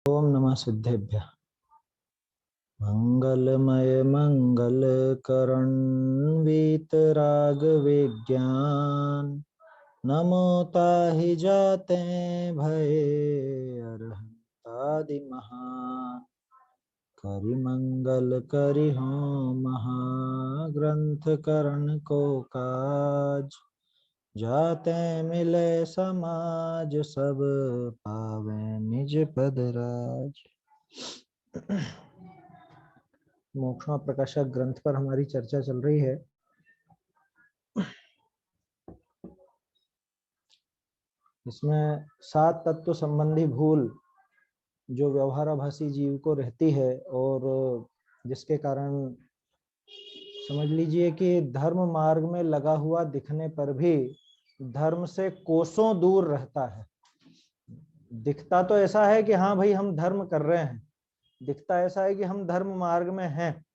ओम नमः सिद्धेभ्यः। मंगलमय मंगलकरण वीतराग विज्ञान नमो ताहि जाते भये अरहंतादि महान करि मंगल करि हो महाग्रंथ करण को काज जाते मिले समाज सब पावे निज पद राज। मोक्षमा प्रकाशक ग्रंथ पर हमारी चर्चा चल रही है। इसमें 7 तत्व संबंधी भूल जो व्यवहाराभासी जीव को रहती है और जिसके कारण समझ लीजिए कि धर्म मार्ग में लगा हुआ दिखने पर भी धर्म से कोसों दूर रहता है। दिखता तो ऐसा है कि हाँ भाई हम धर्म कर रहे हैं, दिखता ऐसा है कि हम धर्म मार्ग में हैं,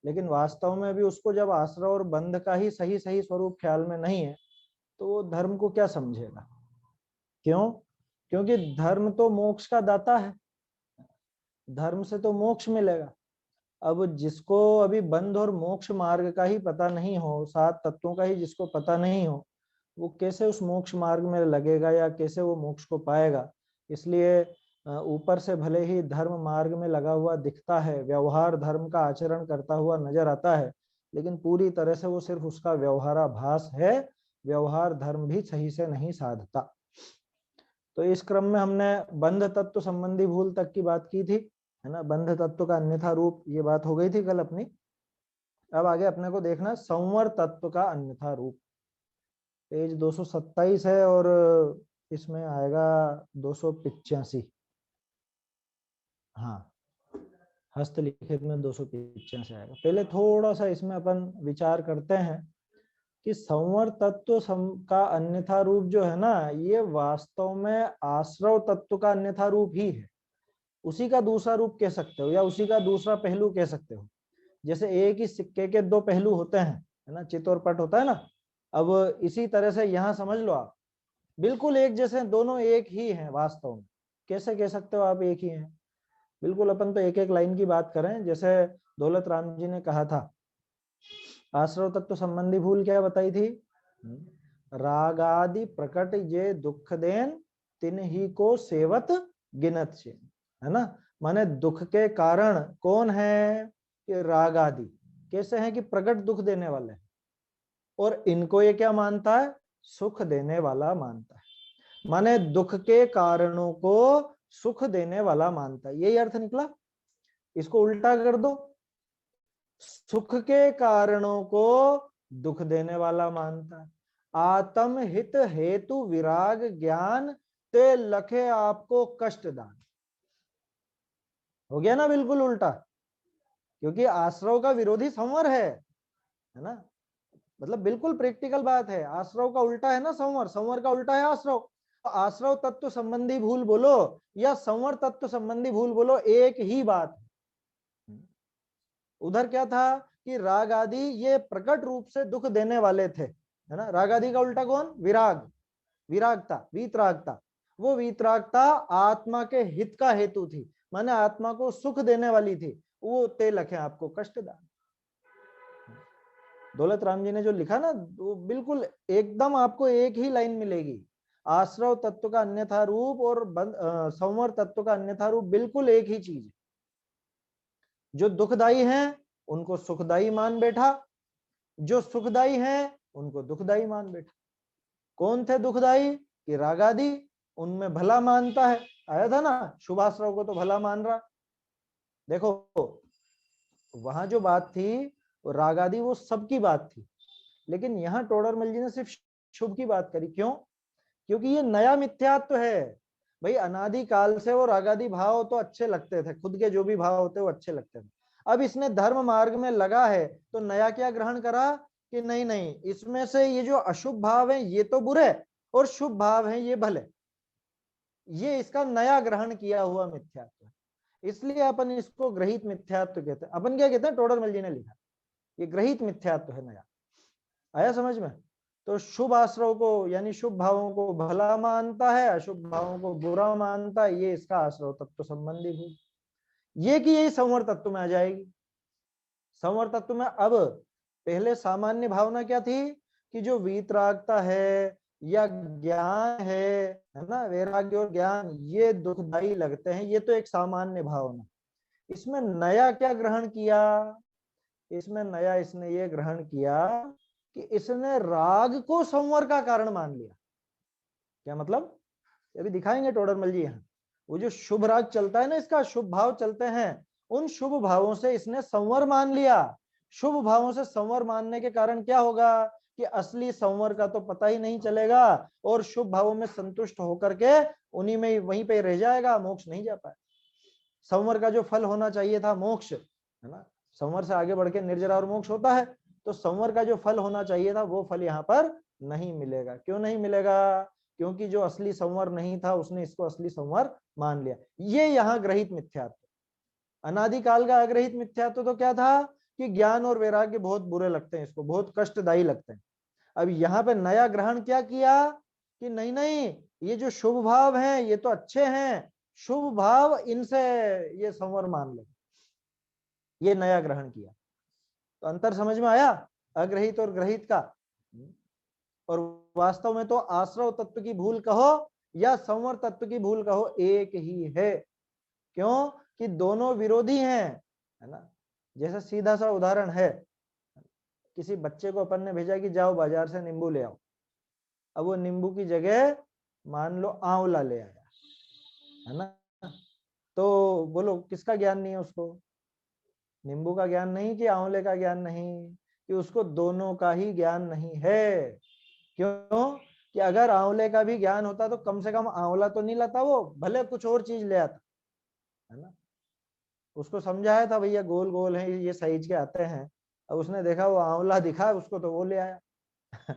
लेकिन वास्तव में भी उसको जब आश्रय और बंध का ही सही सही स्वरूप ख्याल में नहीं है तो वो धर्म को क्या समझेगा। क्यों? क्योंकि धर्म तो मोक्ष का दाता है, धर्म से तो मोक्ष मिलेगा। अब जिसको अभी बंध और मोक्ष मार्ग का ही पता नहीं हो, 7 तत्वों का ही जिसको पता नहीं हो, वो कैसे उस मोक्ष मार्ग में लगेगा या कैसे वो मोक्ष को पाएगा। इसलिए ऊपर से भले ही धर्म मार्ग में लगा हुआ दिखता है, व्यवहार धर्म का आचरण करता हुआ नजर आता है, लेकिन पूरी तरह से वो सिर्फ उसका व्यवहाराभास है, व्यवहार धर्म भी सही से नहीं साधता। तो इस क्रम में हमने बंध तत्व संबंधी भूल तक की बात की थी, है ना। बंध तत्व का अन्यथा रूप, ये बात हो गई थी कल अपनी। अब आगे अपने को देखना संवर तत्व का अन्यथा रूप। पेज 227 है और इसमें आएगा 285। हाँ, हस्तलिखित में 285 आएगा। पहले थोड़ा सा इसमें अपन विचार करते हैं कि संवर तत्व का अन्यथा रूप जो है ना, ये वास्तव में आश्रव तत्व का अन्यथा रूप ही है। उसी का दूसरा रूप कह सकते हो या उसी का दूसरा पहलू कह सकते हो। जैसे एक ही सिक्के के 2 पहलू होते हैं, है ना, चित और पट होता है ना। अब इसी तरह से यहाँ समझ लो आप, बिल्कुल एक जैसे दोनों एक ही हैं वास्तव में। कैसे कह सकते हो आप एक ही हैं? बिल्कुल अपन तो एक एक लाइन की बात करें। जैसे दौलत राम जी ने कहा था, आश्रव तत्व संबंधी भूल क्या बताई थी? रागादि प्रकट ये दुख देन तिन ही को सेवत गिनत से, है ना। माने दुख के कारण कौन है? कि राग आदि कैसे हैं कि प्रकट दुख देने वाले हैं, और इनको ये क्या मानता है? सुख देने वाला मानता है। माने दुख के कारणों को सुख देने वाला मानता है, यही अर्थ निकला। इसको उल्टा कर दो, सुख के कारणों को दुख देने वाला मानता है। आत्म हित हेतु विराग ज्ञान ते लखे आपको कष्ट दान। हो गया ना बिल्कुल उल्टा, क्योंकि आश्रव का विरोधी संवर है ना। मतलब बिल्कुल प्रैक्टिकल बात है। आश्रव का उल्टा है ना संवर, संवर का उल्टा है आश्रव। तो आश्रव तत्व संबंधी भूल बोलो या संवर तत्व संबंधी भूल बोलो, एक ही बात है। उधर क्या था कि राग आदि ये प्रकट रूप से दुख देने वाले थे, है ना। राग आदि का उल्टा कौन? विराग, विरागता, वीतरागता। वो वीतरागता आत्मा के हित का हेतु थी, माने आत्मा को सुख देने वाली थी। वो ते लखे आपको कष्ट दान। दौलत राम जी ने जो लिखा ना, वो बिल्कुल एकदम आपको एक ही लाइन मिलेगी। आश्रव तत्व का अन्यथा रूप और संवर तत्व का अन्यथा रूप बिल्कुल एक ही चीज है। जो दुखदाई हैं उनको सुखदाई मान बैठा, जो सुखदाई हैं उनको दुखदाई मान बैठा। कौन थे दुखदाई? कि रागादि, उनमें भला मानता है। आया था ना, शुभाश्रव को तो भला मान रहा। देखो वहां जो बात थी वो रागादि, वो सबकी बात थी, लेकिन यहाँ टोडरमल जी ने सिर्फ शुभ की बात करी। क्यों? क्योंकि ये नया मिथ्यात्व है भाई। अनादि काल से वो रागादि भाव तो अच्छे लगते थे, खुद के जो भी भाव होते वो अच्छे लगते थे। अब इसने धर्म मार्ग में लगा है तो नया क्या ग्रहण करा कि नहीं नहीं, इसमें से ये जो अशुभ भाव है ये तो बुरे और शुभ भाव है ये भले। ये इसका नया ग्रहण किया हुआ मिथ्यात्व है, इसलिए अपन इसको ग्रहित मिथ्यात्व कहते हैं। अपन क्या कहते हैं? टोडरमल जी ने लिखा ये ग्रहित मिथ्यात्व है नया। आया समझ में? तो शुभ आश्रव को यानी शुभ भावों को भला मानता है, अशुभ भावों को बुरा मानता है, ये इसका आश्रव तत्व संबंधी भूल। ये कि यही संवर तत्व में आ जाएगी। संवर तत्व में अब पहले सामान्य भावना क्या थी कि जो वीतरागता है या ज्ञान है ना, वैराग्य और ज्ञान ये दुखदाई लगते हैं, ये तो एक सामान्य भावना। इसमें नया क्या ग्रहण किया, इसमें नया इसने ये ग्रहण किया कि इसने राग को संवर का कारण मान लिया। क्या मतलब, अभी दिखाएंगे टोडरमल जी यहाँ। वो जो शुभ राग चलता है ना, इसका शुभ भाव चलते हैं, उन शुभ भावों से इसने संवर मान लिया। शुभ भावों से संवर मानने के कारण क्या होगा कि असली संवर का तो पता ही नहीं चलेगा और शुभ भावों में संतुष्ट होकर के उन्हीं में वहीं पे रह जाएगा, मोक्ष नहीं जा पाए। संवर का जो फल होना चाहिए था मोक्ष, है ना, संवर से आगे बढ़ के निर्जरा और मोक्ष होता है, तो संवर का जो फल होना चाहिए था वो फल यहाँ पर नहीं मिलेगा। क्यों नहीं मिलेगा? क्योंकि जो असली संवर नहीं था उसने इसको असली संवर मान लिया। ये यहाँ ग्रहित मिथ्यात्व। अनादिकाल का अग्रहित मिथ्यात्व तो क्या था कि ज्ञान और वैराग्य बहुत बुरे लगते हैं, इसको बहुत कष्टदायी लगते हैं। अब यहाँ पे नया ग्रहण क्या किया कि नहीं नहीं, ये जो शुभ भाव हैं ये तो अच्छे हैं, शुभ भाव इनसे ये संवर मान ले, ये नया ग्रहण किया। तो अंतर समझ में आया अग्रहित और ग्रहित का। और वास्तव में तो आश्रव तत्व की भूल कहो या संवर तत्व की भूल कहो, एक ही है। क्यों कि दोनों विरोधी हैं, है ना। जैसा सीधा सा उदाहरण है, किसी बच्चे को अपन ने भेजा कि जाओ बाजार से नींबू ले आओ। अब वो नींबू की जगह मान लो आंवला ले आया, है ना। तो बोलो किसका ज्ञान नहीं है उसको? नींबू का ज्ञान नहीं कि आंवले का ज्ञान नहीं, कि उसको दोनों का ही ज्ञान नहीं है। क्यों कि अगर आंवले का भी ज्ञान होता तो कम से कम आंवला तो नहीं लाता, वो भले कुछ और चीज ले आता, है ना। उसको समझाया था भैया गोल गोल है ये साइज के आते हैं, अब उसने देखा वो आंवला दिखा उसको तो वो ले आया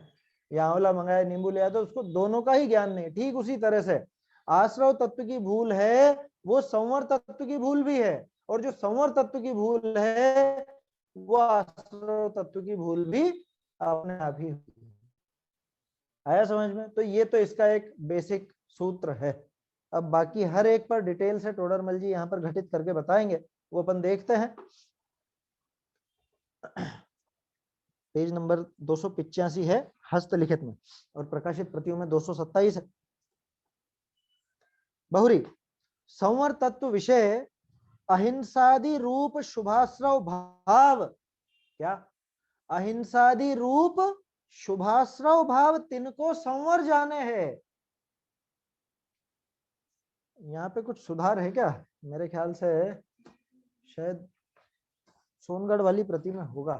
या आंवला मंगाया नींबू ले आया, तो उसको दोनों का ही ज्ञान नहीं। ठीक उसी तरह से आश्रव तत्व की भूल है वो संवर तत्व की भूल भी है, और जो संवर तत्व की भूल है वो आश्रव तत्व की भूल भी अपने आप ही। आया समझ में? तो ये तो इसका एक बेसिक सूत्र है। अब बाकी हर एक पर डिटेल से टोडरमल जी यहाँ पर घटित करके बताएंगे, वो अपन देखते हैं। पेज नंबर 285 है हस्तलिखित में, और प्रकाशित प्रतियों में 227 है। बहुरी संवर तत्व विषय अहिंसादि रूप शुभाश्रव भाव, क्या अहिंसादि रूप शुभाश्रव भाव तिनको संवर जाने हैं। यहाँ पे कुछ सुधार है क्या? मेरे ख्याल से शायद सोनगढ़ वाली प्रति में होगा,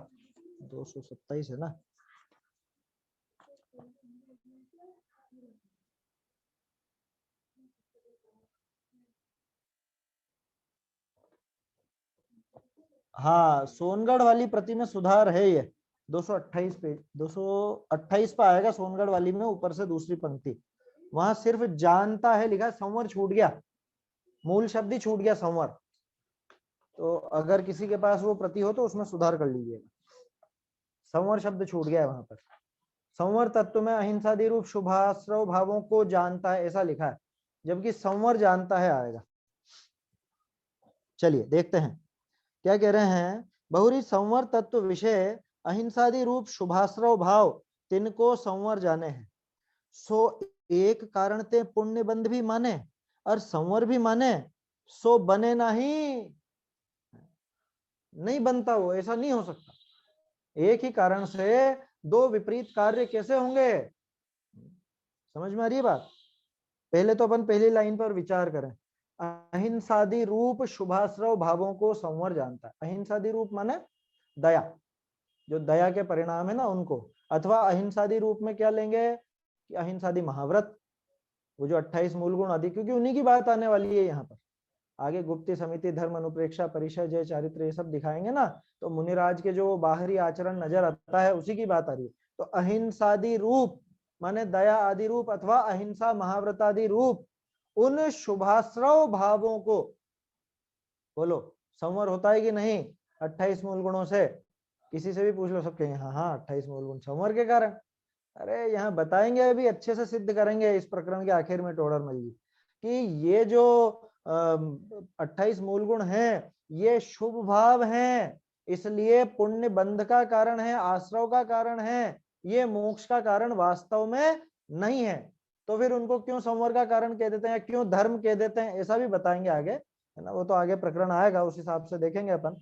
227 है ना। हाँ सोनगढ़ वाली प्रति में सुधार है, ये 228 पेज 228 पे आएगा सोनगढ़ वाली में, ऊपर से दूसरी पंक्ति, वहां सिर्फ जानता है लिखा है, संवर छूट गया, मूल शब्द ही छूट गया संवर। तो अगर किसी के पास वो प्रति हो तो उसमें सुधार कर लीजिएगा, संवर शब्द छूट गया है वहां पर। संवर तत्व में अहिंसादि रूप शुभाश्रव भावों को जानता है ऐसा लिखा है, जबकि संवर जानता है आएगा। चलिए देखते हैं क्या कह रहे हैं। बहुरी संवर तत्व विषय अहिंसादि रूप शुभाश्रव भाव तिनको संवर जाने हैं। सो एक कारण ते पुण्य बंध भी माने और संवर भी माने, सो बने नहीं बनता, वो ऐसा नहीं हो सकता। एक ही कारण से दो विपरीत कार्य कैसे होंगे? समझ में आ रही है बात? पहले तो अपन पहली लाइन पर विचार करें। अहिंसादि रूप शुभाश्रव भावों को संवर जानता है। अहिंसादि रूप माने दया, जो दया के परिणाम है ना उनको, अथवा अहिंसादि रूप में क्या लेंगे कि अहिंसादि महाव्रत, वो जो 28 मूल गुण आदि, क्योंकि उन्हीं की बात आने वाली है यहाँ पर। आगे गुप्ति समिति धर्म अनुप्रेक्षा परिचय जय चारित्र ये सब दिखाएंगे ना, तो मुनिराज के जो बाहरी आचरण नजर आता है उसी की बात आ रही है। तो अहिंसादि रूप माने दया आदि रूप अथवा अहिंसा महाव्रत आदि रूप उन शुभाश्रव भावों को, बोलो संवर होता है कि नहीं 28 मूल गुणों से? किसी से भी पूछ लो, सब कहेंगे हाँ हाँ 28 मूल गुण संवर के कारण। अरे यहाँ बताएंगे, अभी अच्छे से सिद्ध करेंगे इस प्रकरण के आखिर में टोडरमल जी कि ये जो 28 मूल गुण हैं ये शुभ भाव हैं, इसलिए पुण्य बंध का कारण है, आश्रव का कारण है, ये मोक्ष का कारण वास्तव में नहीं है। तो फिर उनको क्यों संवर का कारण कह देते हैं, क्यों धर्म कह देते हैं, ऐसा भी बताएंगे आगे, है ना। वो तो आगे प्रकरण आएगा, उस हिसाब से देखेंगे अपन।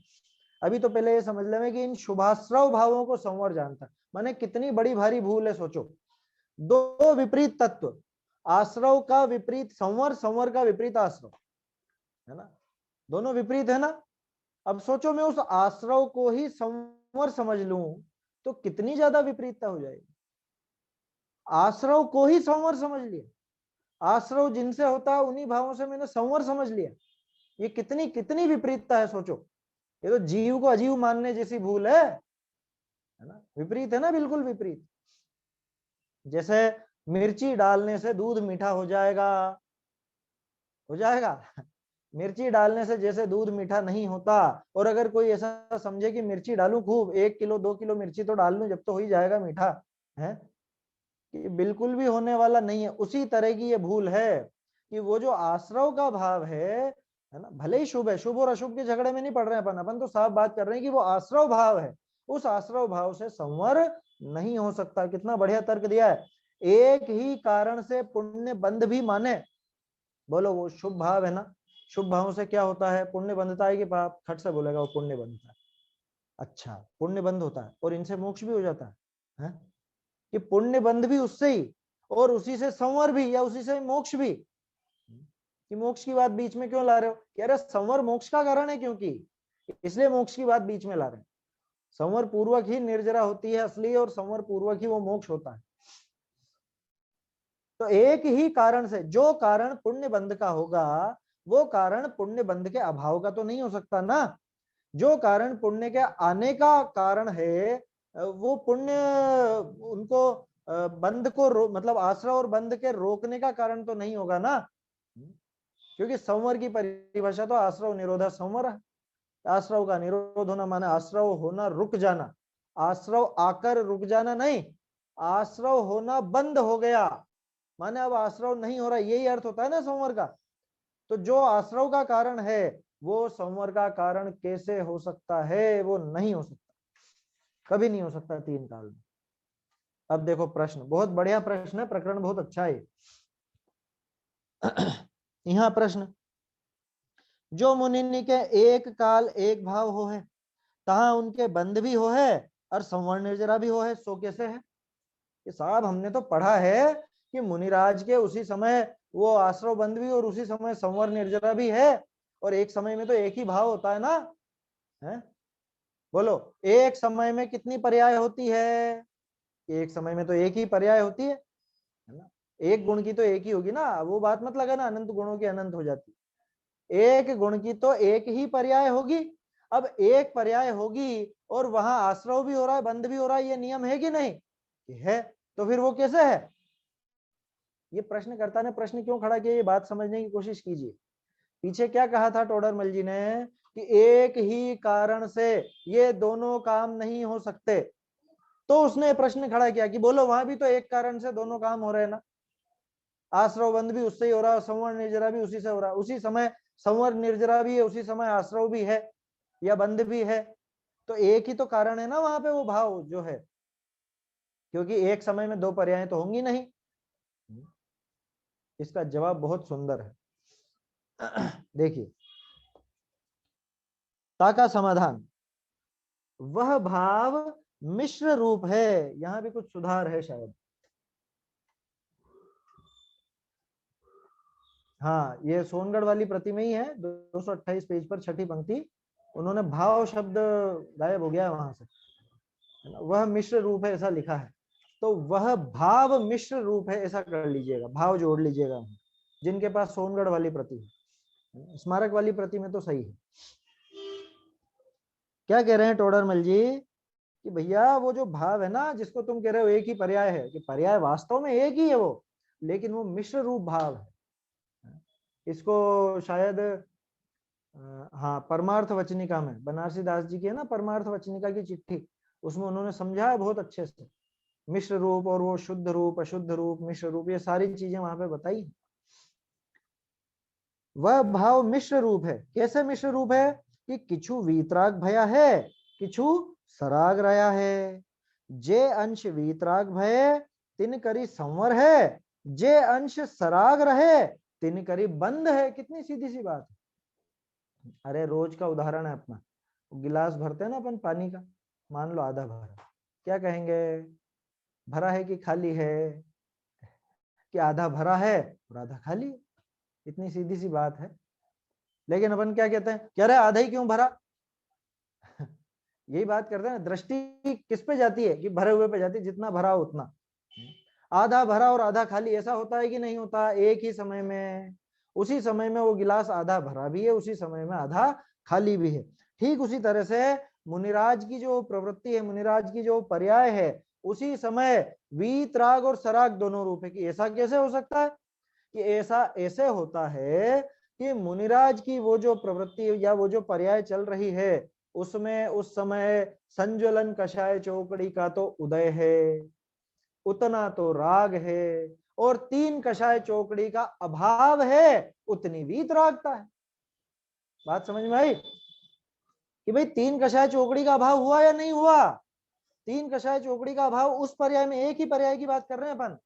अभी तो पहले ये समझ लें कि इन शुभाश्रव भावों को संवर जानता है, माने कितनी बड़ी भारी भूल है। सोचो, दो विपरीत तत्व, आश्रव का विपरीत संवर, संवर का विपरीत आश्रव, है ना, दोनों विपरीत है ना। अब सोचो मैं उस आश्रव को ही संवर समझ लूं तो कितनी ज्यादा विपरीतता हो जाएगी। आश्रव को ही संवर समझ लिया, आश्रव जिनसे होता है उन्हीं भावों से मैंने संवर समझ लिया, ये कितनी कितनी विपरीतता है। सोचो, ये तो जीव को अजीव मानने जैसी भूल है ना, विपरीत है ना, बिल्कुल विपरीत। जैसे मिर्ची डालने से दूध मीठा हो जाएगा, हो जाएगा मिर्ची डालने से जैसे दूध मीठा नहीं होता, और अगर कोई ऐसा समझे कि मिर्ची डालूं खूब, 1 किलो 2 किलो मिर्ची तो डाल लूं जब तो हो ही जाएगा मीठा, है कि बिल्कुल भी होने वाला नहीं है। उसी तरह की ये भूल है कि वो जो आश्रव का भाव है ना, भले ही शुभ है, शुभ और अशुभ के झगड़े में नहीं पड़ रहे हैं अपन, अपन तो साफ बात कर रहे हैं कि वो आश्रव भाव है, उस आश्रव भाव से संवर नहीं हो सकता। कितना बढ़िया तर्क दिया है, एक ही कारण से पुण्य बंध भी माने। बोलो, वो शुभ भाव है ना, शुभ भाव से क्या होता है, पुण्य बंधता है कि पाप, खट से बोलेगा वो पुण्य बंधता है। अच्छा, पुण्य बंध होता है और इनसे मोक्ष भी हो जाता है? कि पुण्य बंध भी उससे ही, और उसी से संवर भी, या उसी से मोक्ष भी। कि मोक्ष की बात बीच में क्यों ला रहे हो, कि अरे संवर मोक्ष का कारण है, क्योंकि इसलिए मोक्ष की बात बीच में ला रहे हैं। संवर पूर्वक ही निर्जरा होती है असली, और संवर पूर्वक ही वो मोक्ष होता है। तो एक ही कारण से, जो कारण पुण्य बंध का होगा वो कारण पुण्य बंध के अभाव का तो नहीं हो सकता ना। जो कारण पुण्य के आने का कारण है वो पुण्य उनको बंध को मतलब आश्रय और बंध के रोकने का कारण तो नहीं होगा ना। क्योंकि संवर की परिभाषा तो आश्रव निरोधा संवर है। आश्रव का निरोध होना माने आश्रव होना रुक जाना, आश्रव आकर रुक जाना नहीं, आश्रव होना बंद हो गया माने अब आश्रव नहीं हो रहा, यही अर्थ होता है ना संवर का। तो जो आश्रव का कारण है वो संवर का कारण कैसे हो सकता है, वो नहीं हो सकता, कभी नहीं हो सकता 3 काल में। अब देखो प्रश्न, बहुत बढ़िया प्रश्न है, प्रकरण बहुत अच्छा है। यहाँ प्रश्न, जो मुनि के एक काल एक भाव हो है, तहा उनके बंध भी हो है और संवर निर्जरा भी हो है, सो कैसे है। ये साहब हमने तो पढ़ा है कि मुनिराज के उसी समय वो आश्रव बंध भी और उसी समय संवर निर्जरा भी है, और एक समय में तो एक ही भाव होता है ना, है? बोलो, एक समय में कितनी पर्याय होती है, एक समय में तो एक ही पर्याय होती है ना। एक गुण की तो एक ही होगी ना, वो बात मत लगा ना अनंत गुणों की अनंत हो जाती, एक गुण की तो एक ही पर्याय होगी। अब एक पर्याय होगी और वहां आश्रव भी हो रहा है बंध भी हो रहा है, ये नियम है कि नहीं, है। तो फिर वो कैसे है, ये प्रश्नकर्ता ने प्रश्न क्यों खड़ा किया, ये बात समझने की कोशिश कीजिए। पीछे क्या कहा था टोडरमल जी ने कि एक ही कारण से ये दोनों काम नहीं हो सकते, तो उसने प्रश्न खड़ा किया कि बोलो वहां भी तो एक कारण से दोनों काम हो रहे हैं ना, आश्रव बंध भी उससे ही हो रहा है, संवर निर्जरा भी उसी से हो रहा है, उसी समय संवर निर्जरा भी है, उसी समय आश्रव भी है या बंध भी है, तो एक ही तो कारण है ना वहां पे वो भाव जो है, क्योंकि एक समय में दो पर्याय तो होंगी नहीं। इसका जवाब बहुत सुंदर है। देखिए, ता का समाधान, वह भाव मिश्र रूप है, यहां भी कुछ सुधार है शायद। हाँ, ये सोनगढ़ वाली प्रति में ही है, 228 पेज पर छठी पंक्ति, उन्होंने भाव शब्द गायब हो गया है वहां से, है ना? वह मिश्र रूप है ऐसा लिखा है, तो वह भाव मिश्र रूप है ऐसा कर लीजिएगा, भाव जोड़ लीजिएगा जिनके पास सोनगढ़ वाली प्रति है। स्मारक वाली प्रति में तो सही है। क्या कह रहे हैं टोडरमल जी कि भैया वो जो भाव है ना जिसको तुम कह रहे हो एक ही पर्याय है, कि पर्याय वास्तव में एक ही है वो, लेकिन वो मिश्र रूप भाव है। इसको शायद हाँ, परमार्थ वचनिका में बनारसी दास जी की है ना परमार्थ वचनिका की चिट्ठी, उसमें उन्होंने समझा है बहुत अच्छे से। मिश्र रूप, और वो शुद्ध रूप, अशुद्ध रूप, मिश्र रूप, ये सारी चीजें वहां पे बताई। वह भाव मिश्र रूप है। कैसे मिश्र रूप है? कि किछु वीतराग भया है, किछु सराग रहा है। जे अंश वीतराग भय तिन करी संवर है, जे अंश सराग रहे तिन करी बंद है। कितनी सीधी सी बात है। अरे रोज का उदाहरण है अपना, गिलास भरते हैं ना अपन पानी का, मान लो आधा भरा, क्या कहेंगे? भरा है कि खाली है? कि आधा भरा है और आधा खाली है। इतनी सीधी सी बात है। लेकिन अपन क्या कहते हैं, कह रहे आधा ही क्यों भरा? यही बात करते हैं ना। दृष्टि किस पे जाती है? कि भरे हुए पे जाती है, जितना भरा उतना। आधा भरा और आधा खाली ऐसा होता है कि नहीं होता? एक ही समय में, उसी समय में वो गिलास आधा भरा भी है, उसी समय में आधा खाली भी है। ठीक उसी तरह से मुनिराज की जो प्रवृत्ति है, मुनिराज की जो पर्याय है, उसी समय वीतराग और सराग दोनों रूप है। कि ऐसा कैसे हो सकता है? कि ऐसा ऐसे होता है कि मुनिराज की वो जो प्रवृत्ति या वो जो पर्याय चल रही है, उसमें उस समय संज्वलन कषाय चौकड़ी का तो उदय है, उतना तो राग है, और 3 कषाय चौकड़ी का अभाव है, उतनी वीतरागता है। बात समझ में आई? कि भाई 3 कषाय चौकड़ी का अभाव हुआ या नहीं हुआ? 3 कषाय चौकड़ी का अभाव उस पर्याय में, एक ही पर्याय की बात कर रहे हैं अपन।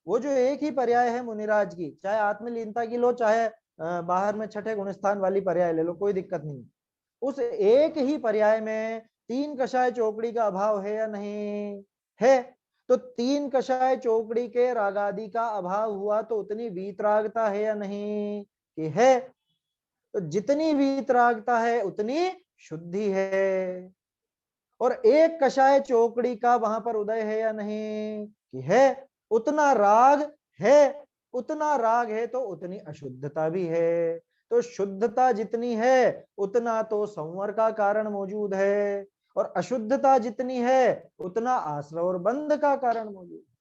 वो जो एक ही पर्याय है मुनिराज की, चाहे आत्मलीनता की लो, चाहे बाहर में छठे गुणस्थान वाली पर्याय ले लो, कोई दिक्कत नहीं। उस एक ही पर्याय में 3 कषाय चौकड़ी का अभाव है या नहीं है? तो 3 कषाय चौकड़ी के रागादि का अभाव हुआ तो उतनी वीतरागता है या नहीं? कि है। तो जितनी वीतरागता है उतनी शुद्धि है। और एक कषाय चौकड़ी का वहां पर उदय है या नहीं? कि है। उतना राग है, उतना राग है तो उतनी अशुद्धता भी है। तो शुद्धता जितनी है उतना तो संवर का कारण मौजूद है, और अशुद्धता जितनी है उतना आश्रय और बंध का कारण मौजूद है।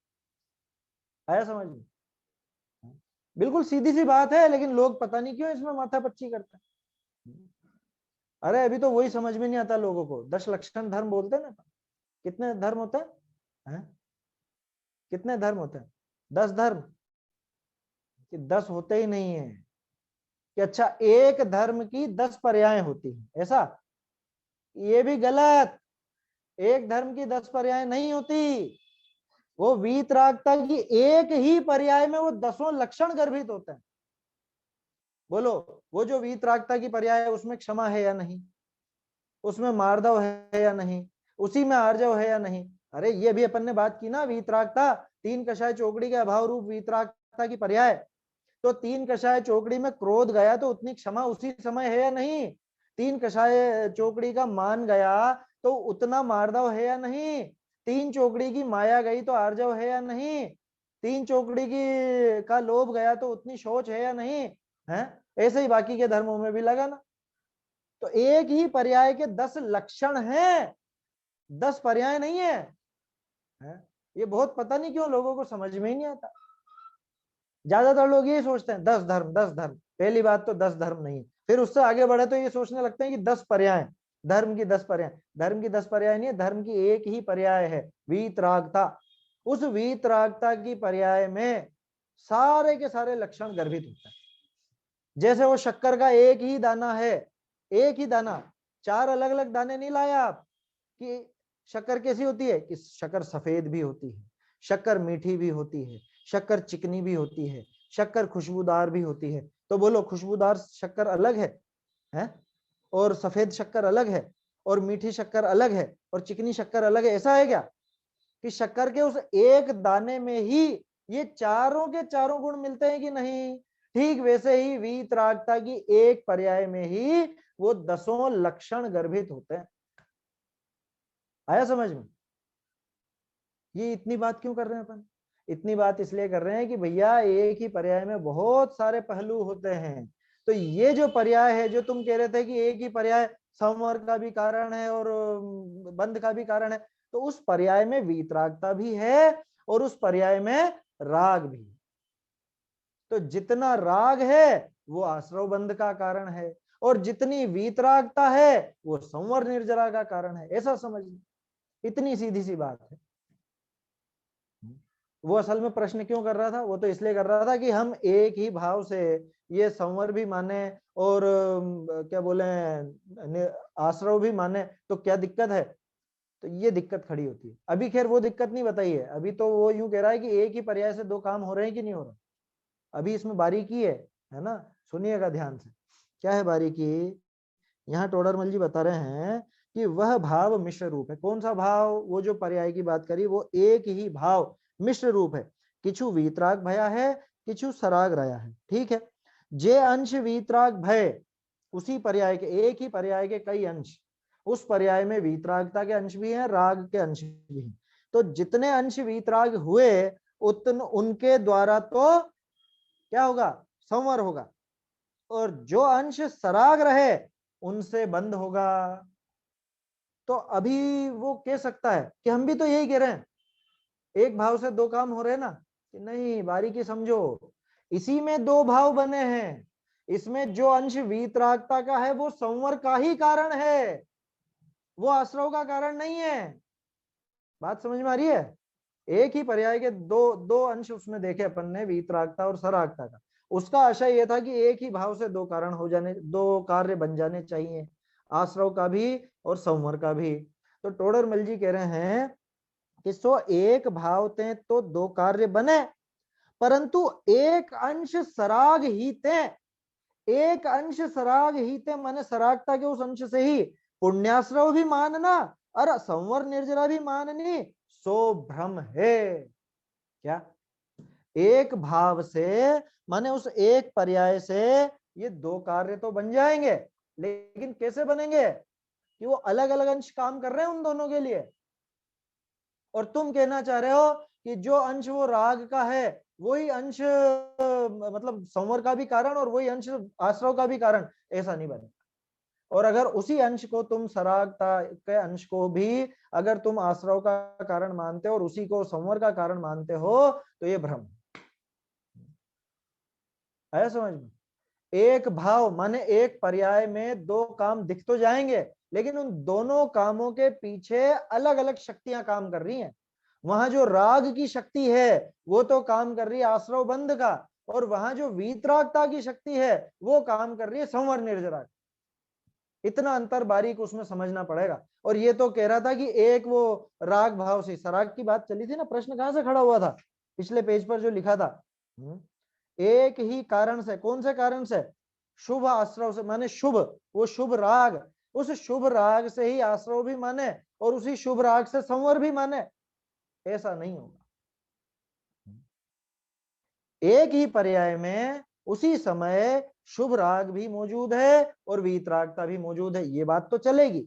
आया समझ में? बिल्कुल सीधी सी बात है, लेकिन लोग पता नहीं क्यों इसमें माथापच्ची करते हैं। अरे अभी तो वही समझ में नहीं आता लोगों को। 10 लक्षण धर्म बोलते हैं ना। कितने धर्म होते हैं? कितने धर्म होते हैं? 10 धर्म? कि 10 होते ही नहीं है। कि अच्छा एक धर्म की 10 पर्याय होती है, ऐसा? ये भी गलत। एक धर्म की 10 पर्याय नहीं होती। वो वीतरागता की एक ही पर्याय में वो 10 लक्षण गर्भित होते हैं। बोलो, वो जो वीतरागता की पर्याय है उसमें क्षमा है या नहीं? उसमें मार्दव है या नहीं? उसी में आर्जव है या नहीं? अरे ये भी अपन ने बात की ना, वीतरागता 3 कषाय चौकड़ी के अभाव रूप वीतरागता की पर्याय। तो 3 कषाय चौकड़ी में क्रोध गया तो उतनी क्षमा उसी समय है या नहीं? 3 कषाय चौकड़ी का मान गया तो उतना मार्दव है या नहीं? 3 चौकड़ी की माया गई तो आर्जव है या नहीं? 3 चौकड़ी की का लोभ गया तो उतनी शौच है या नहीं? है। ऐसे ही बाकी के धर्मों में भी लगा ना। तो एक ही पर्याय के 10 लक्षण हैं, 10 पर्याय नहीं है? ये बहुत पता नहीं क्यों लोगों को समझ में ही नहीं आता। ज्यादातर लोग ये सोचते हैं 10 धर्म, 10 धर्म। पहली बात तो 10 धर्म नहीं है। फिर उससे आगे बढ़े तो ये सोचने लगते हैं कि 10 पर्याय, धर्म की 10 पर्याय। धर्म की 10 पर्याय नहीं है, धर्म की एक ही पर्याय है, वीतरागता। उस वीतरागता की पर्याय में सारे के सारे लक्षण गर्भित होते हैं। जैसे वो शक्कर का एक ही दाना है, एक ही दाना, 4 अलग अलग दाने नहीं लाया आप। कि शक्कर कैसी होती है? कि शक्कर सफेद भी होती है, शक्कर मीठी भी होती है, शक्कर चिकनी भी होती है, शक्कर खुशबूदार भी होती है। तो बोलो, खुशबूदार शक्कर अलग है? और सफेद शक्कर अलग है, और मीठी शक्कर अलग है, और चिकनी शक्कर अलग है। ऐसा है क्या? कि शक्कर के उस एक दाने में ही ये चारों के चारों गुण मिलते हैं कि नहीं? ठीक वैसे ही वीतरागता की एक पर्याय में ही वो 10 लक्षण गर्भित होते हैं। आया समझ में? ये इतनी बात क्यों कर रहे हैं अपन? इतनी बात इसलिए कर रहे हैं कि भैया एक ही पर्याय में बहुत सारे पहलू होते हैं। तो ये जो पर्याय है, जो तुम कह रहे थे कि एक ही पर्याय संवर का भी कारण है और बंध का भी कारण है, तो उस पर्याय में वीतरागता भी है और उस पर्याय में राग भी। तो जितना राग है वो आश्रव बंध का कारण है, और जितनी वीतरागता है वो संवर निर्जरा का कारण है। ऐसा समझ, इतनी सीधी सी बात है। वो असल में प्रश्न क्यों कर रहा था? वो तो इसलिए कर रहा था कि हम एक ही भाव से ये संवर भी माने और क्या बोले आश्रव भी माने तो क्या दिक्कत है? तो ये दिक्कत खड़ी होती है। अभी खैर वो दिक्कत नहीं बताई है, अभी तो वो यूं कह रहा है कि एक ही पर्याय से दो काम हो रहे हैं कि नहीं हो रहा। अभी इसमें बारीकी है ना, सुनिएगा ध्यान से। क्या है बारीकी? यहाँ टोडरमल जी बता रहे हैं कि वह भाव मिश्र रूप है। कौन सा भाव? वो जो पर्याय की बात करी वो एक ही भाव मिश्र रूप है। किछु वीतराग भया है, किछु सराग रहा है। ठीक है, जे अंश वीतराग भय, उसी पर्याय के, एक ही पर्याय के कई अंश, उस पर्याय में वीतरागता के अंश भी हैं, राग के अंश भी हैं। तो जितने अंश वीतराग हुए उनके द्वारा तो क्या होगा? संवर होगा। और जो अंश सराग रहे उनसे बंद होगा। तो अभी वो कह सकता है कि हम भी तो यही कह रहे हैं, एक भाव से दो काम हो रहे हैं ना, कि नहीं, बारीकी समझो, इसी में दो भाव बने हैं। इसमें जो अंश वीतरागता का है वो संवर का ही कारण है, वो आश्रव का कारण नहीं है। बात समझ में आ रही है? एक ही पर्याय के दो दो अंश उसमें देखे अपन ने, वीतरागता और सरागता का। उसका आशय यह था कि एक ही भाव से दो कारण हो जाने, दो कार्य बन जाने चाहिए, आश्रव का भी और संवर का भी। तो टोडरमल जी कह रहे हैं कि सो एक भाव ते तो दो कार्य बने, परंतु एक अंश सराग ही ते, एक अंश सराग ही ते माने सरागता के उस अंश से ही पुण्याश्रव भी मानना और संवर निर्जरा भी माननी, सो भ्रम है। क्या? एक भाव से माने उस एक पर्याय से ये दो कार्य तो बन जाएंगे, लेकिन कैसे बनेंगे? कि वो अलग अलग अंश काम कर रहे हैं उन दोनों के लिए। और तुम कहना चाह रहे हो कि जो अंश वो राग का है वही अंश मतलब संवर का भी कारण और वही अंश आश्रव का भी कारण, ऐसा नहीं बनेगा। और अगर उसी अंश को तुम सरागता के अंश को भी अगर तुम आश्रव का कारण मानते हो और उसी को संवर का कारण मानते हो तो ये भ्रम है। समझ में? एक भाव माने एक पर्याय में दो काम दिख तो जाएंगे, लेकिन उन दोनों कामों के पीछे अलग अलग शक्तियां काम कर रही हैं। वहां जो राग की शक्ति है वो तो काम कर रही है आश्रव बंध का, और वहां जो वीतरागता की शक्ति है वो काम कर रही है संवर निर्जरा। इतना अंतर बारीक उसमें समझना पड़ेगा। और ये तो कह रहा था कि एक वो राग भाव से सराग की बात चली थी ना, प्रश्न कहां से खड़ा हुआ था? पिछले पेज पर जो लिखा था, एक ही कारण से, कौन से कारण से? शुभ आश्रव से, माने शुभ, वो शुभ राग, उस शुभ राग से ही आश्रव भी माने और उसी शुभ राग से संवर भी माने, ऐसा नहीं होगा। एक ही पर्याय में उसी समय शुभ राग भी मौजूद है और वीतरागता भी मौजूद है, ये बात तो चलेगी।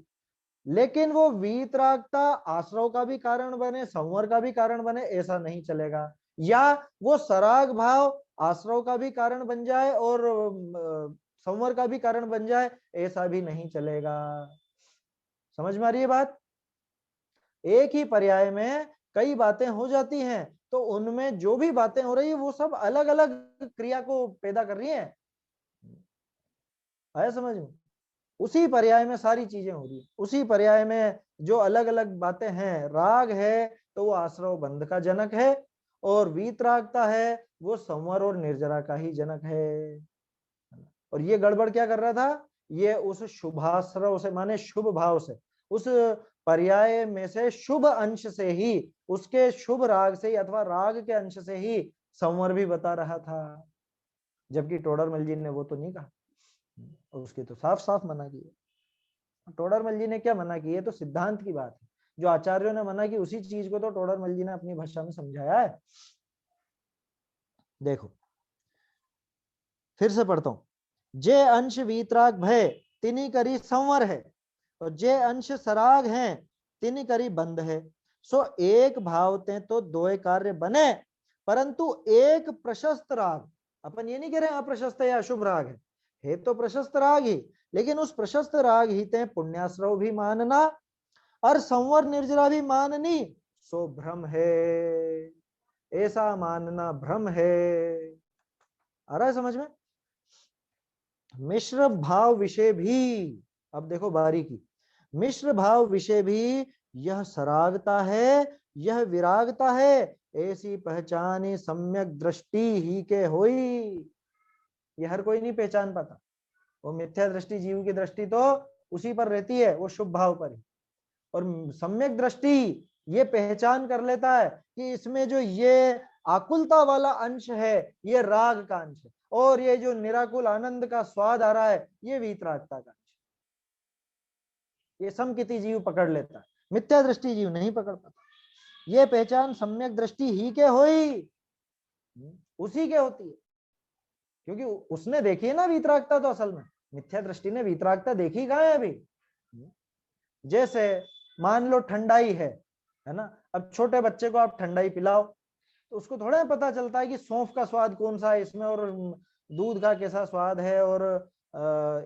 लेकिन वो वीतरागता आश्रव का भी कारण बने, संवर का भी कारण बने, ऐसा नहीं चलेगा। या वो सराग भाव आश्रव का भी कारण बन जाए और संवर का भी कारण बन जाए, ऐसा भी नहीं चलेगा। समझ में आ रही है बात? एक ही पर्याय में कई बातें हो जाती हैं, तो उनमें जो भी बातें हो रही है वो सब अलग अलग क्रिया को पैदा कर रही हैं। आया समझ में? उसी पर्याय में सारी चीजें हो रही है, उसी पर्याय में जो अलग अलग बातें हैं। राग है तो वो आश्रव बंध का जनक है, और वीतरागता है वो संवर और निर्जरा का ही जनक है। और ये गड़बड़ क्या कर रहा था? ये उस शुभाश्रव से माने शुभ भाव से, उस पर्याय में से शुभ अंश से ही, उसके शुभ राग से ही अथवा राग के अंश से ही संवर भी बता रहा था, जबकि टोडरमल जी ने वो तो नहीं कहा, उसकी तो साफ साफ मना की है। टोडरमल जी ने क्या मना की है? तो सिद्धांत की बात है, जो आचार्यों ने मना की उसी चीज को तो टोडरमल जी ने अपनी भाषा में समझाया है। देखो फिर से पढ़ता हूं, जे अंश वीतराग भय तिनी करी संवर है, और जे अंश सराग हैं तिनी करी बंध है। सो एक भावते तो दो कार्य बने, परंतु एक प्रशस्त राग, अपन ये नहीं कह रहे अप्रशस्त या अशुभ राग है तो प्रशस्त राग ही, लेकिन उस प्रशस्त राग ही ते पुण्याश्रव भी मानना और संवर निर्जरा भी माननी, सो भ्रम है। ऐसा मानना भ्रम है। आ रहा है समझ में? मिश्र भाव विषय भी, अब देखो बारीकी, मिश्र भाव विषय भी यह सरागता है यह विरागता है, ऐसी पहचानी सम्यक दृष्टि ही के होई। ये हर कोई नहीं पहचान पाता। वो मिथ्या दृष्टि, जीव की दृष्टि तो उसी पर रहती है, वो शुभ भाव पर ही। और सम्यक दृष्टि ये पहचान कर लेता है कि इसमें जो ये आकुलता वाला अंश है ये राग का अंश है, और ये जो निराकुल आनंद का स्वाद आ रहा है ये वीतरागता का अंश है। ये समकिति जीव पकड़ लेता है, मिथ्या दृष्टि जीव नहीं पकड़ पाता। ये पहचान सम्यक दृष्टि ही के होई, उसी के होती है, क्योंकि उसने देखी है ना वीतरागता। तो असल में मिथ्या दृष्टि ने वीतरागता देखी कहाँ है अभी। जैसे मान लो ठंडाई है ना, अब छोटे बच्चे को आप ठंडाई पिलाओ तो उसको थोड़ा पता चलता है कि सौंफ का स्वाद कौन सा है इसमें, और दूध का कैसा स्वाद है, और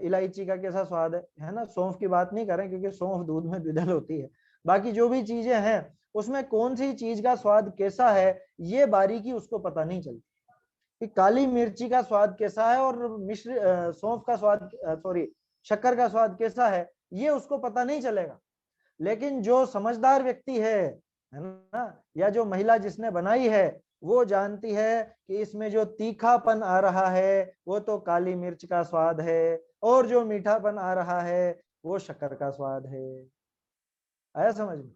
इलायची का कैसा स्वाद है ना। सौंफ की बात नहीं करें क्योंकि सौंफ दूध में द्विदल होती है। बाकी जो भी चीजें हैं उसमें कौन सी चीज का स्वाद कैसा है ये बारीकी उसको पता नहीं चलती। कि काली मिर्ची का स्वाद कैसा है और मिश्र सौंफ का स्वाद, सॉरी शक्कर का स्वाद कैसा है, ये उसको पता नहीं चलेगा। लेकिन जो समझदार व्यक्ति है ना, या जो महिला जिसने बनाई है, वो जानती है कि इसमें जो तीखापन आ रहा है वो तो काली मिर्च का स्वाद है, और जो मीठापन आ रहा है वो शक्कर का स्वाद है। आया समझ में?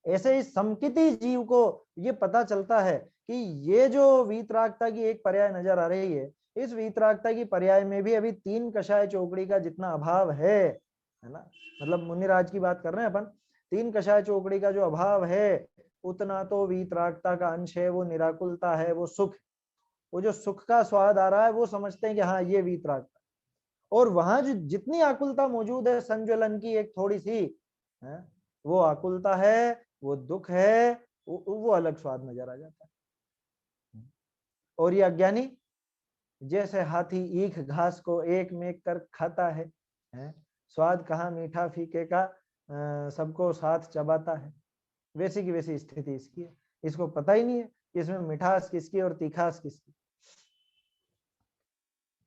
ऐसे ही समकिति जीव को ये पता चलता है कि ये जो वीतरागता की एक पर्याय नजर आ रही है, इस वीतरागता की पर्याय में भी अभी 3 कषाय चौकड़ी का जितना अभाव है ना, मतलब मुनिराज की बात कर रहे हैं अपन, 3 कषाय चौकड़ी का जो अभाव है उतना तो वीतरागता का अंश है, वो निराकुलता है, वो सुख। वो जो सुख का स्वाद आ रहा है वो समझते हैं कि हाँ ये वीतरागता। और वहां जो जितनी आकुलता मौजूद है संज्वलन की एक थोड़ी सी है, वो आकुलता है, वो दुख है, वो अलग स्वाद नजर आ जाता है। और ये अज्ञानी जैसे हाथी ईख घास को एक में कर खाता है, स्वाद कहाँ मीठा फीके का सबको साथ चबाता है, वैसी की वैसी स्थिति इसकी है। इसको पता ही नहीं है कि इसमें मिठास किसकी और तीखास किसकी।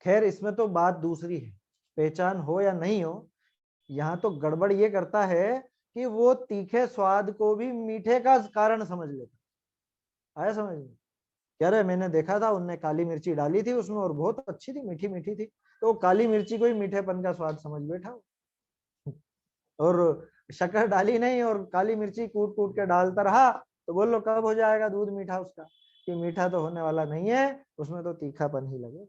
खैर इसमें तो बात दूसरी है, पहचान हो या नहीं हो, यहाँ तो गड़बड़ ये करता है कि वो तीखे स्वाद को भी मीठे का कारण समझ लेता। आया समझ में? कह रहे मैंने देखा था उनने काली मिर्ची डाली थी उसमें और बहुत अच्छी थी, मीठी मीठी थी, तो काली मिर्ची को ही मीठेपन का स्वाद समझ बैठा। और शक्कर डाली नहीं और काली मिर्ची कूट कूट के डालता रहा, तो बोलो कब हो जाएगा दूध मीठा उसका, कि मीठा तो होने वाला नहीं है, उसमें तो तीखापन ही लगे।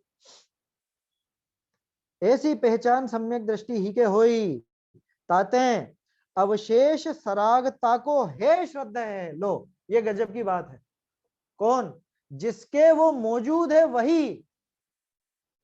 ऐसी पहचान सम्यक दृष्टि ही के होई, ताते अवशेष सरागता को हे श्रद्धा है। लो ये गजब की बात है। कौन? जिसके वो मौजूद है वही,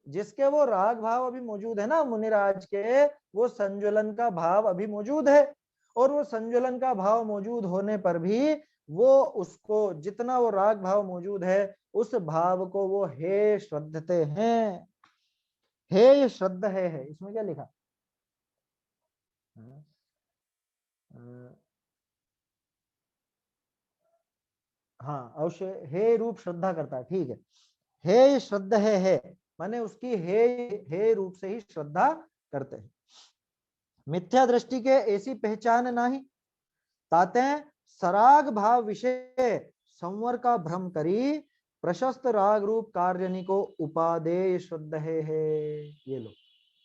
जिसके वो राग भाव अभी मौजूद है ना मुनिराज के, वो संज्वलन का भाव अभी मौजूद है, और वो संज्वलन का भाव मौजूद होने पर भी वो उसको जितना वो राग भाव मौजूद है उस भाव को वो हे श्रद्धते हैं। हे श्रद्ध है इसमें क्या लिखा? हाँ अवश्य हे रूप श्रद्धा करता है, ठीक है। हे श्रद्ध है माने उसकी हे रूप से ही श्रद्धा करते हैं। मिथ्या दृष्टि के ऐसी पहचान नहीं, ताते सराग भाव विषय संवर का भ्रम करी, प्रशस्त राग रूप कार्यनी को उपादेय श्रद्ध है। ये लो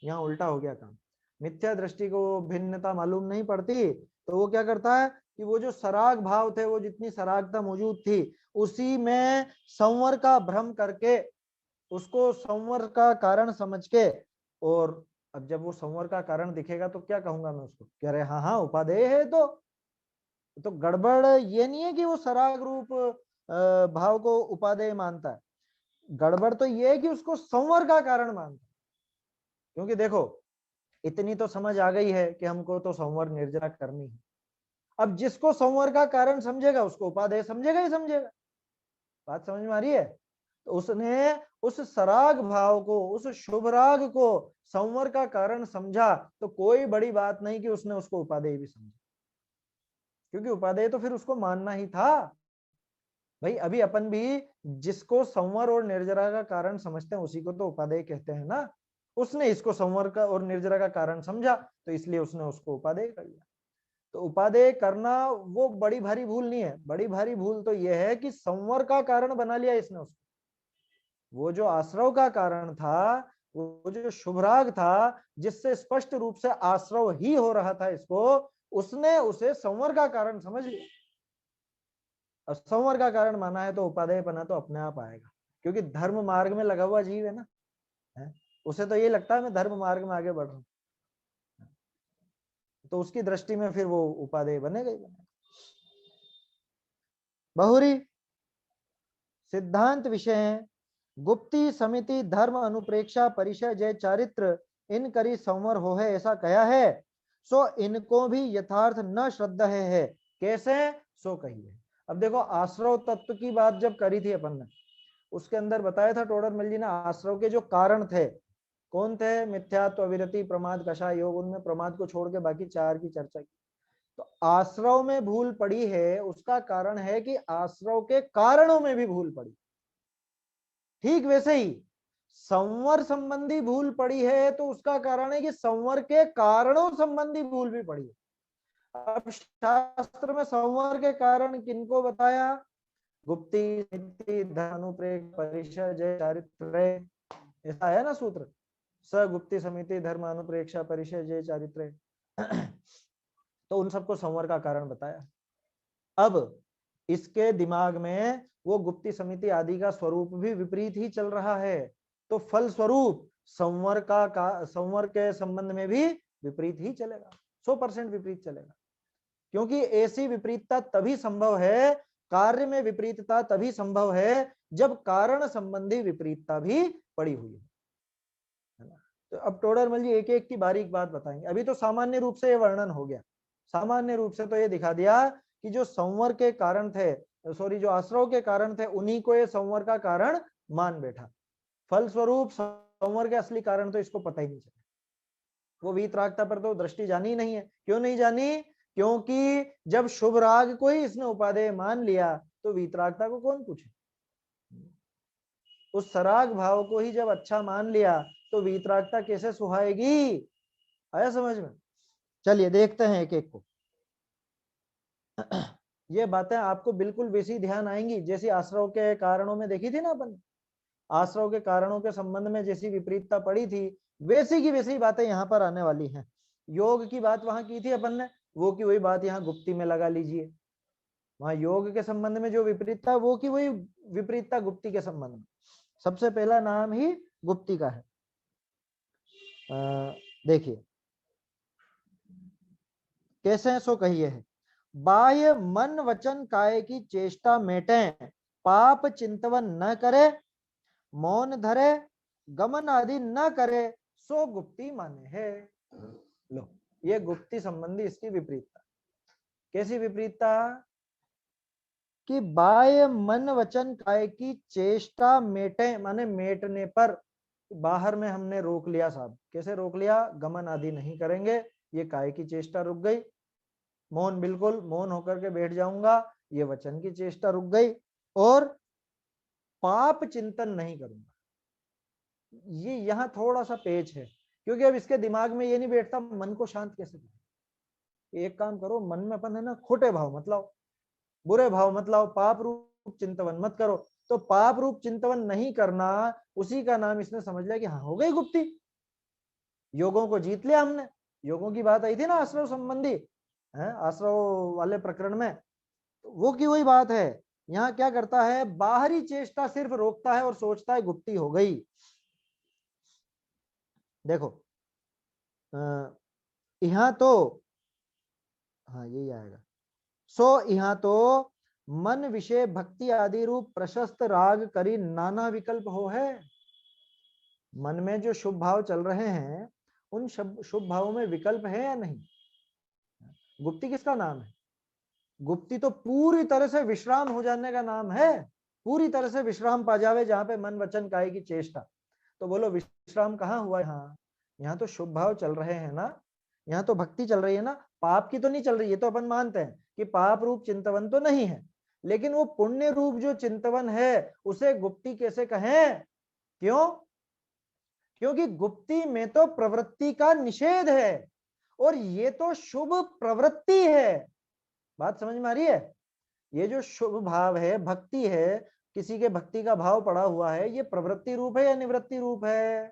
यहाँ उल्टा हो गया काम। मिथ्या दृष्टि को भिन्नता मालूम नहीं पड़ती तो वो क्या करता है कि वो जो सराग भाव थे, वो जितनी सरागता मौजूद थी उसी में संवर का भ्रम करके उसको संवर का कारण समझ के, और अब जब वो संवर का कारण दिखेगा तो क्या कहूंगा मैं उसको, कह रहे हाँ हाँ उपादेय है। तो गड़बड़ ये नहीं है कि वो सराग रूप भाव को उपादेय मानता है, गड़बड़ तो ये है कि उसको संवर का कारण मानता है। क्योंकि देखो इतनी तो समझ आ गई है कि हमको तो संवर निर्जरा करनी है। अब जिसको संवर का कारण समझेगा उसको उपादेय समझेगा ही समझेगा। बात समझ में आ रही है? तो उसने उस सराग भाव को, उस शुभ राग को संवर का कारण समझा, तो कोई बड़ी बात नहीं कि उसने उसको उपादेय भी समझा, क्योंकि उपादेय तो फिर उसको मानना ही था। भाई अभी अपन भी जिसको संवर और निर्जरा का कारण समझते हैं उसी को तो उपादेय कहते हैं ना। उसने इसको संवर का और निर्जरा का कारण समझा तो इसलिए उसने उसको उपादेय कर लिया। तो उपादेय करना वो बड़ी भारी भूल नहीं है। बड़ी भारी भूल तो यह है कि संवर का कारण बना लिया इसने उसको। वो जो आश्रव का कारण था, वो जो शुभराग था, जिससे स्पष्ट रूप से आश्रव ही हो रहा था इसको, उसने उसे संवर का कारण समझ लिया। और संवर का कारण माना है तो उपादेय पना तो अपने आप आएगा, क्योंकि धर्म मार्ग में लगा हुआ जीव है ना, है? उसे तो ये लगता है मैं धर्म मार्ग में आगे बढ़ रहा हूं, तो उसकी दृष्टि में फिर वो उपादेय बनेगा ही बनेगा। बहुरी सिद्धांत विषय है, गुप्ती समिति धर्म अनुप्रेक्षा परिचय जय चारित्र इन करी संवर हो है, ऐसा कहा है। सो इनको भी यथार्थ न श्रद्धा है। कैसे सो कहिए। अब देखो, आश्रव तत्व की बात जब करी थी अपन ने, उसके अंदर बताया था टोडरमल जी ने आश्रव के जो कारण थे कौन थे, मिथ्यात्व, अविरति, प्रमाद, कषाय योग। उनमें प्रमाद को छोड़ के बाकी चार की चर्चा की। तो आश्रव में भूल पड़ी है, उसका कारण है कि आश्रव के कारणों में भी भूल पड़ी। ठीक वैसे ही संवर संबंधी भूल पड़ी है तो उसका कारण है कि संवर के कारणों संबंधी भूल भी पड़ी है। अब शास्त्र में संवर के कारण किनको बताया, गुप्ती धनुप्रेक परिचय जय चारित्र, ऐसा है ना सूत्र, स गुप्ती समिति धर्म अनुप्रेक्षा परिचय जय चारित्र। तो उन सबको संवर का कारण बताया। अब इसके दिमाग में वो गुप्ती समिति आदि का स्वरूप भी विपरीत ही चल रहा है, तो फल स्वरूप संवर संवर के संबंध में भी विपरीत ही चलेगा, 100% विपरीत चलेगा। क्योंकि ऐसी विपरीतता तभी संभव है, कार्य में विपरीतता तभी संभव है जब कारण संबंधी विपरीतता भी पड़ी हुई है ना। तो अब टोडरमल जी एक एक की बारीक बात बताएंगे। अभी तो सामान्य रूप से ये वर्णन हो गया, सामान्य रूप से तो ये दिखा दिया कि जो संवर के कारण थे, सॉरी जो आश्रव के कारण थे, उन्हीं को ये संवर का कारण मान बैठा। फलस्वरूप संवर के असली कारण तो इसको पता ही नहीं चला। वो वीतरागता पर तो दृष्टि जानी ही नहीं है। क्यों नहीं जानी, क्योंकि जब शुभ राग को ही इसने उपादेय मान लिया तो वीतरागता को कौन पूछे। उस सराग भाव को ही जब अच्छा मान लिया तो वीतरागता कैसे सुहाएगी। आया समझ में। चलिए देखते हैं एक एक को। ये बातें आपको बिल्कुल वैसी ध्यान आएंगी जैसी आश्रव के कारणों में देखी थी ना अपन। आश्रव के कारणों के संबंध में जैसी विपरीतता पड़ी थी, वैसी की वैसी बातें यहाँ पर आने वाली हैं। योग की बात वहां की थी अपन ने, वो की वही बात यहाँ गुप्ती में लगा लीजिए। वहां योग के संबंध में जो विपरीतता, वो की वही विपरीतता गुप्ती के संबंध में। सबसे पहला नाम ही गुप्ती का है। देखिए कैसे है, सो कहिए है, बाह्य मन वचन काय की चेष्टा मेटे, पाप चिंतवन न करे, मौन धरे, गमन आदि न करे, सो गुप्ती माने है। लो, ये गुप्ती संबंधी इसकी विपरीतता। कैसी विपरीतता, कि बाह्य मन वचन काय की चेष्टा मेटे, माने मेटने पर, बाहर में हमने रोक लिया साहब। कैसे रोक लिया, गमन आदि नहीं करेंगे, ये काय की चेष्टा रुक गई। मौन, बिल्कुल मौन होकर के बैठ जाऊंगा, ये वचन की चेष्टा रुक गई। और पाप चिंतन नहीं करूंगा, ये यहाँ थोड़ा सा पेच है, क्योंकि अब इसके दिमाग में ये नहीं बैठता मन को शांत कैसे करें। एक काम करो, मन में अपन है ना खोटे भाव मत लाओ, बुरे भाव मत लाओ, पाप रूप चिंतवन मत करो। तो पाप रूप चिंतवन नहीं करना, उसी का नाम इसने समझ लिया कि हाँ हो गई गुप्ती, योगों को जीत लिया हमने। योगों की बात आई थी ना आश्रव संबंधी, है आश्रव वाले प्रकरण में, तो वो की वही बात है। यहाँ क्या करता है, बाहरी चेष्टा सिर्फ रोकता है और सोचता है गुप्ती हो गई। देखो यहाँ तो, हाँ यही आएगा, सो यहाँ तो मन विषय भक्ति आदि रूप प्रशस्त राग करी नाना विकल्प हो है। मन में जो शुभ भाव चल रहे हैं, उन शुभ भावों में विकल्प है या नहीं। गुप्ती किसका नाम है, गुप्ती तो पूरी तरह से विश्राम हो जाने का नाम है। पूरी तरह से विश्राम पा जावे जहां पे मन वचन काय की चेष्टा। तो बोलो विश्राम कहाँ हुआ, यहाँ तो शुभ भाव चल रहे हैं ना, यहाँ तो भक्ति चल रही है ना, पाप की तो नहीं चल रही है। तो अपन मानते हैं कि पाप रूप चिंतवन तो नहीं है, लेकिन वो पुण्य रूप जो चिंतवन है उसे गुप्ती कैसे कहें। क्यों, क्योंकि गुप्ती में तो प्रवृत्ति का निषेध है और ये तो शुभ प्रवृत्ति है। बात समझ में आ रही है? ये जो शुभ भाव है, भक्ति है, किसी के भक्ति का भाव पड़ा हुआ है, ये प्रवृत्ति रूप है या निवृत्ति रूप है?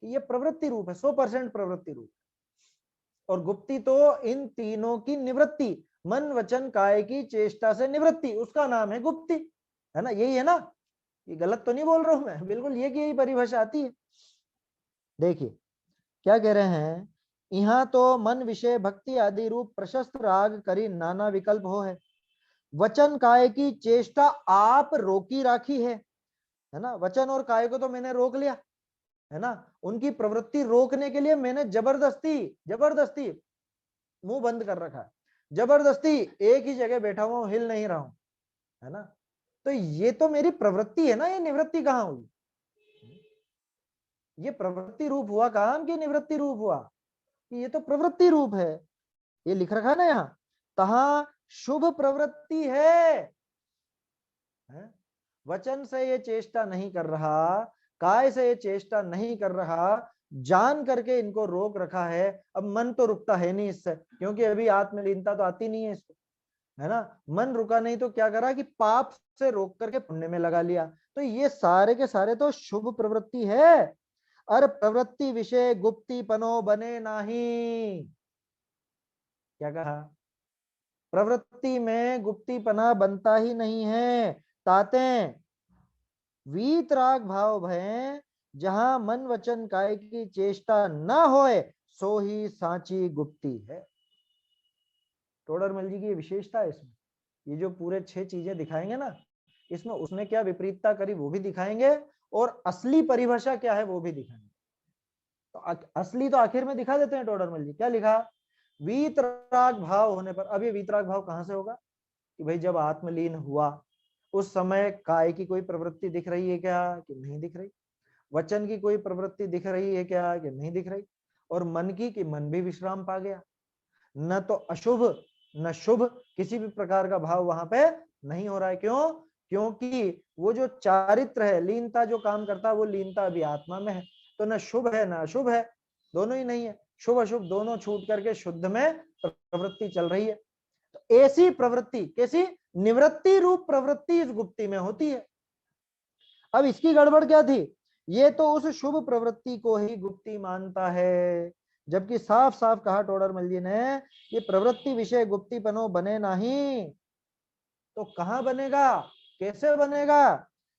ये प्रवृत्ति रूप है, 100% प्रवृत्ति रूप। और गुप्ति तो इन तीनों की निवृत्ति, मन वचन काय की चेष्टा से निवृत्ति, उसका नाम है गुप्ति, है ना? यही है ना? ये गलत तो नहीं बोल रहा हूं मैं, बिल्कुल ये की यही परिभाषा आती है। देखिए क्या कह रहे हैं, यहाँ तो मन विषय भक्ति आदि रूप प्रशस्त राग करी नाना विकल्प हो है, वचन काय की चेष्टा आप रोकी राखी है ना? वचन और काय को तो मैंने रोक लिया, है ना? उनकी प्रवृत्ति रोकने के लिए मैंने जबरदस्ती मुंह बंद कर रखा है, जबरदस्ती एक ही जगह बैठा हुआ हूं, हिल नहीं रहा हूं, है ना? तो ये तो मेरी प्रवृत्ति है ना, ये निवृत्ति कहाँ हुई? ये प्रवृत्ति रूप हुआ काम कि निवृत्ति रूप हुआ? ये तो प्रवृत्ति रूप है, ये लिख रखा है ना यहाँ, तहा शुभ प्रवृत्ति है। वचन से ये चेष्टा नहीं कर रहा, काय से ये चेष्टा नहीं कर रहा, जान करके इनको रोक रखा है। अब मन तो रुकता है नहीं इससे, क्योंकि अभी आत्मलीनता तो आती नहीं है इसको, है ना? मन रुका नहीं तो क्या करा कि पाप से रोक करके पुण्य में लगा लिया। तो ये सारे के सारे तो शुभ प्रवृत्ति है। अर प्रवृत्ति विषय गुप्ती पनो बने नाही। क्या कहा? प्रवृत्ति में गुप्तीपना बनता ही नहीं है। ताते वीतराग भाव भय जहां मन वचन काय की चेष्टा न होए सो ही सांची गुप्ती है। टोडरमल जी की विशेषता है इसमें, ये जो पूरे 6 चीजें दिखाएंगे ना, इसमें उसने क्या विपरीतता करी वो भी दिखाएंगे, और असली परिभाषा क्या है वो भी दिखाएंगे। तो असली तो आखिर में दिखा देते हैं टोडरमल जी। क्या लिखा? वीतराग भाव होने पर। अब ये वीतराग भाव कहां से होगा कि भाई जब आत्मलीन हुआ उस समय काय की कोई प्रवृत्ति दिख रही है क्या कि नहीं दिख रही, वचन की कोई प्रवृत्ति दिख रही है क्या कि नहीं दिख रही, और मन की कि मन भी विश्राम पा गया, न तो अशुभ न शुभ किसी भी प्रकार का भाव वहां पे नहीं हो रहा है। क्यों? क्योंकि वो जो चारित्र है, लीनता जो काम करता है, वो लीनता अभी आत्मा में है, तो न शुभ है न अशुभ है, दोनों ही नहीं है। शुभ अशुभ दोनों छूट करके शुद्ध में प्रवृत्ति चल रही है। तो ऐसी प्रवृत्ति, कैसी? निवृत्ति रूप प्रवृत्ति इस गुप्ती में होती है। अब इसकी गड़बड़ क्या थी? ये तो उस शुभ प्रवृत्ति को ही गुप्ती मानता है, जबकि साफ साफ कहा टोडरमल जी ने, ये प्रवृत्ति विषय गुप्तीपनो बने नहीं। तो कहां बनेगा, कैसे बनेगा?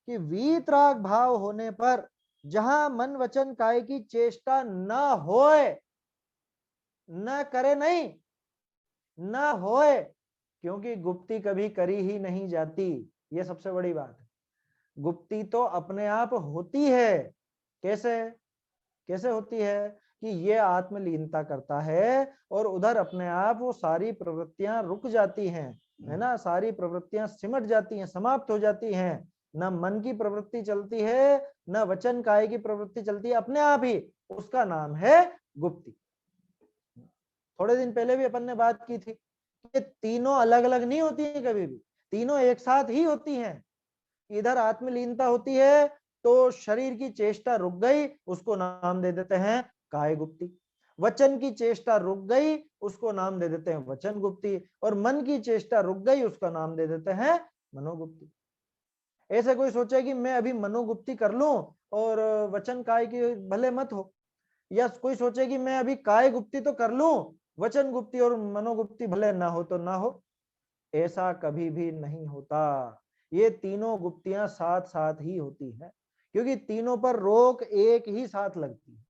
कि वीतराग भाव होने पर जहां मन वचन काय की चेष्टा न होए, न करे नहीं, न होए, क्योंकि गुप्ती कभी करी ही नहीं जाती। ये सबसे बड़ी बात है। गुप्ती तो अपने आप होती है। कैसे? कैसे होती है? कि ये आत्मलीनता करता है और उधर अपने आप वो सारी प्रवृत्तियां रुक जाती हैं, है ना? सारी प्रवृत्तियां सिमट जाती हैं, समाप्त हो जाती हैं। न मन की प्रवृत्ति चलती है, न वचन काय की प्रवृत्ति चलती है, अपने आप ही। उसका नाम है गुप्ती। थोड़े दिन पहले भी अपन ने बात की थी, ये तीनों अलग अलग नहीं होती हैं कभी भी, तीनों एक साथ ही होती हैं। इधर आत्मलीनता होती है तो शरीर की चेष्टा रुक गई, उसको नाम दे देते हैं काय गुप्ती। वचन की चेष्टा रुक गई, उसको नाम दे देते हैं वचन गुप्ती। और मन की चेष्टा रुक गई, उसका नाम दे देते हैं मनोगुप्ती। ऐसे कोई सोचे कि मैं अभी मनोगुप्ती कर लूं और वचन काय की भले मत हो, या कोई सोचे कि मैं अभी काय गुप्ती तो कर लूं, वचन गुप्ती और मनोगुप्ती भले ना हो तो ना हो। ऐसा कभी भी नहीं होता। ये तीनों गुप्तियां साथ साथ ही होती है, क्योंकि तीनों पर रोक एक ही साथ लगती है,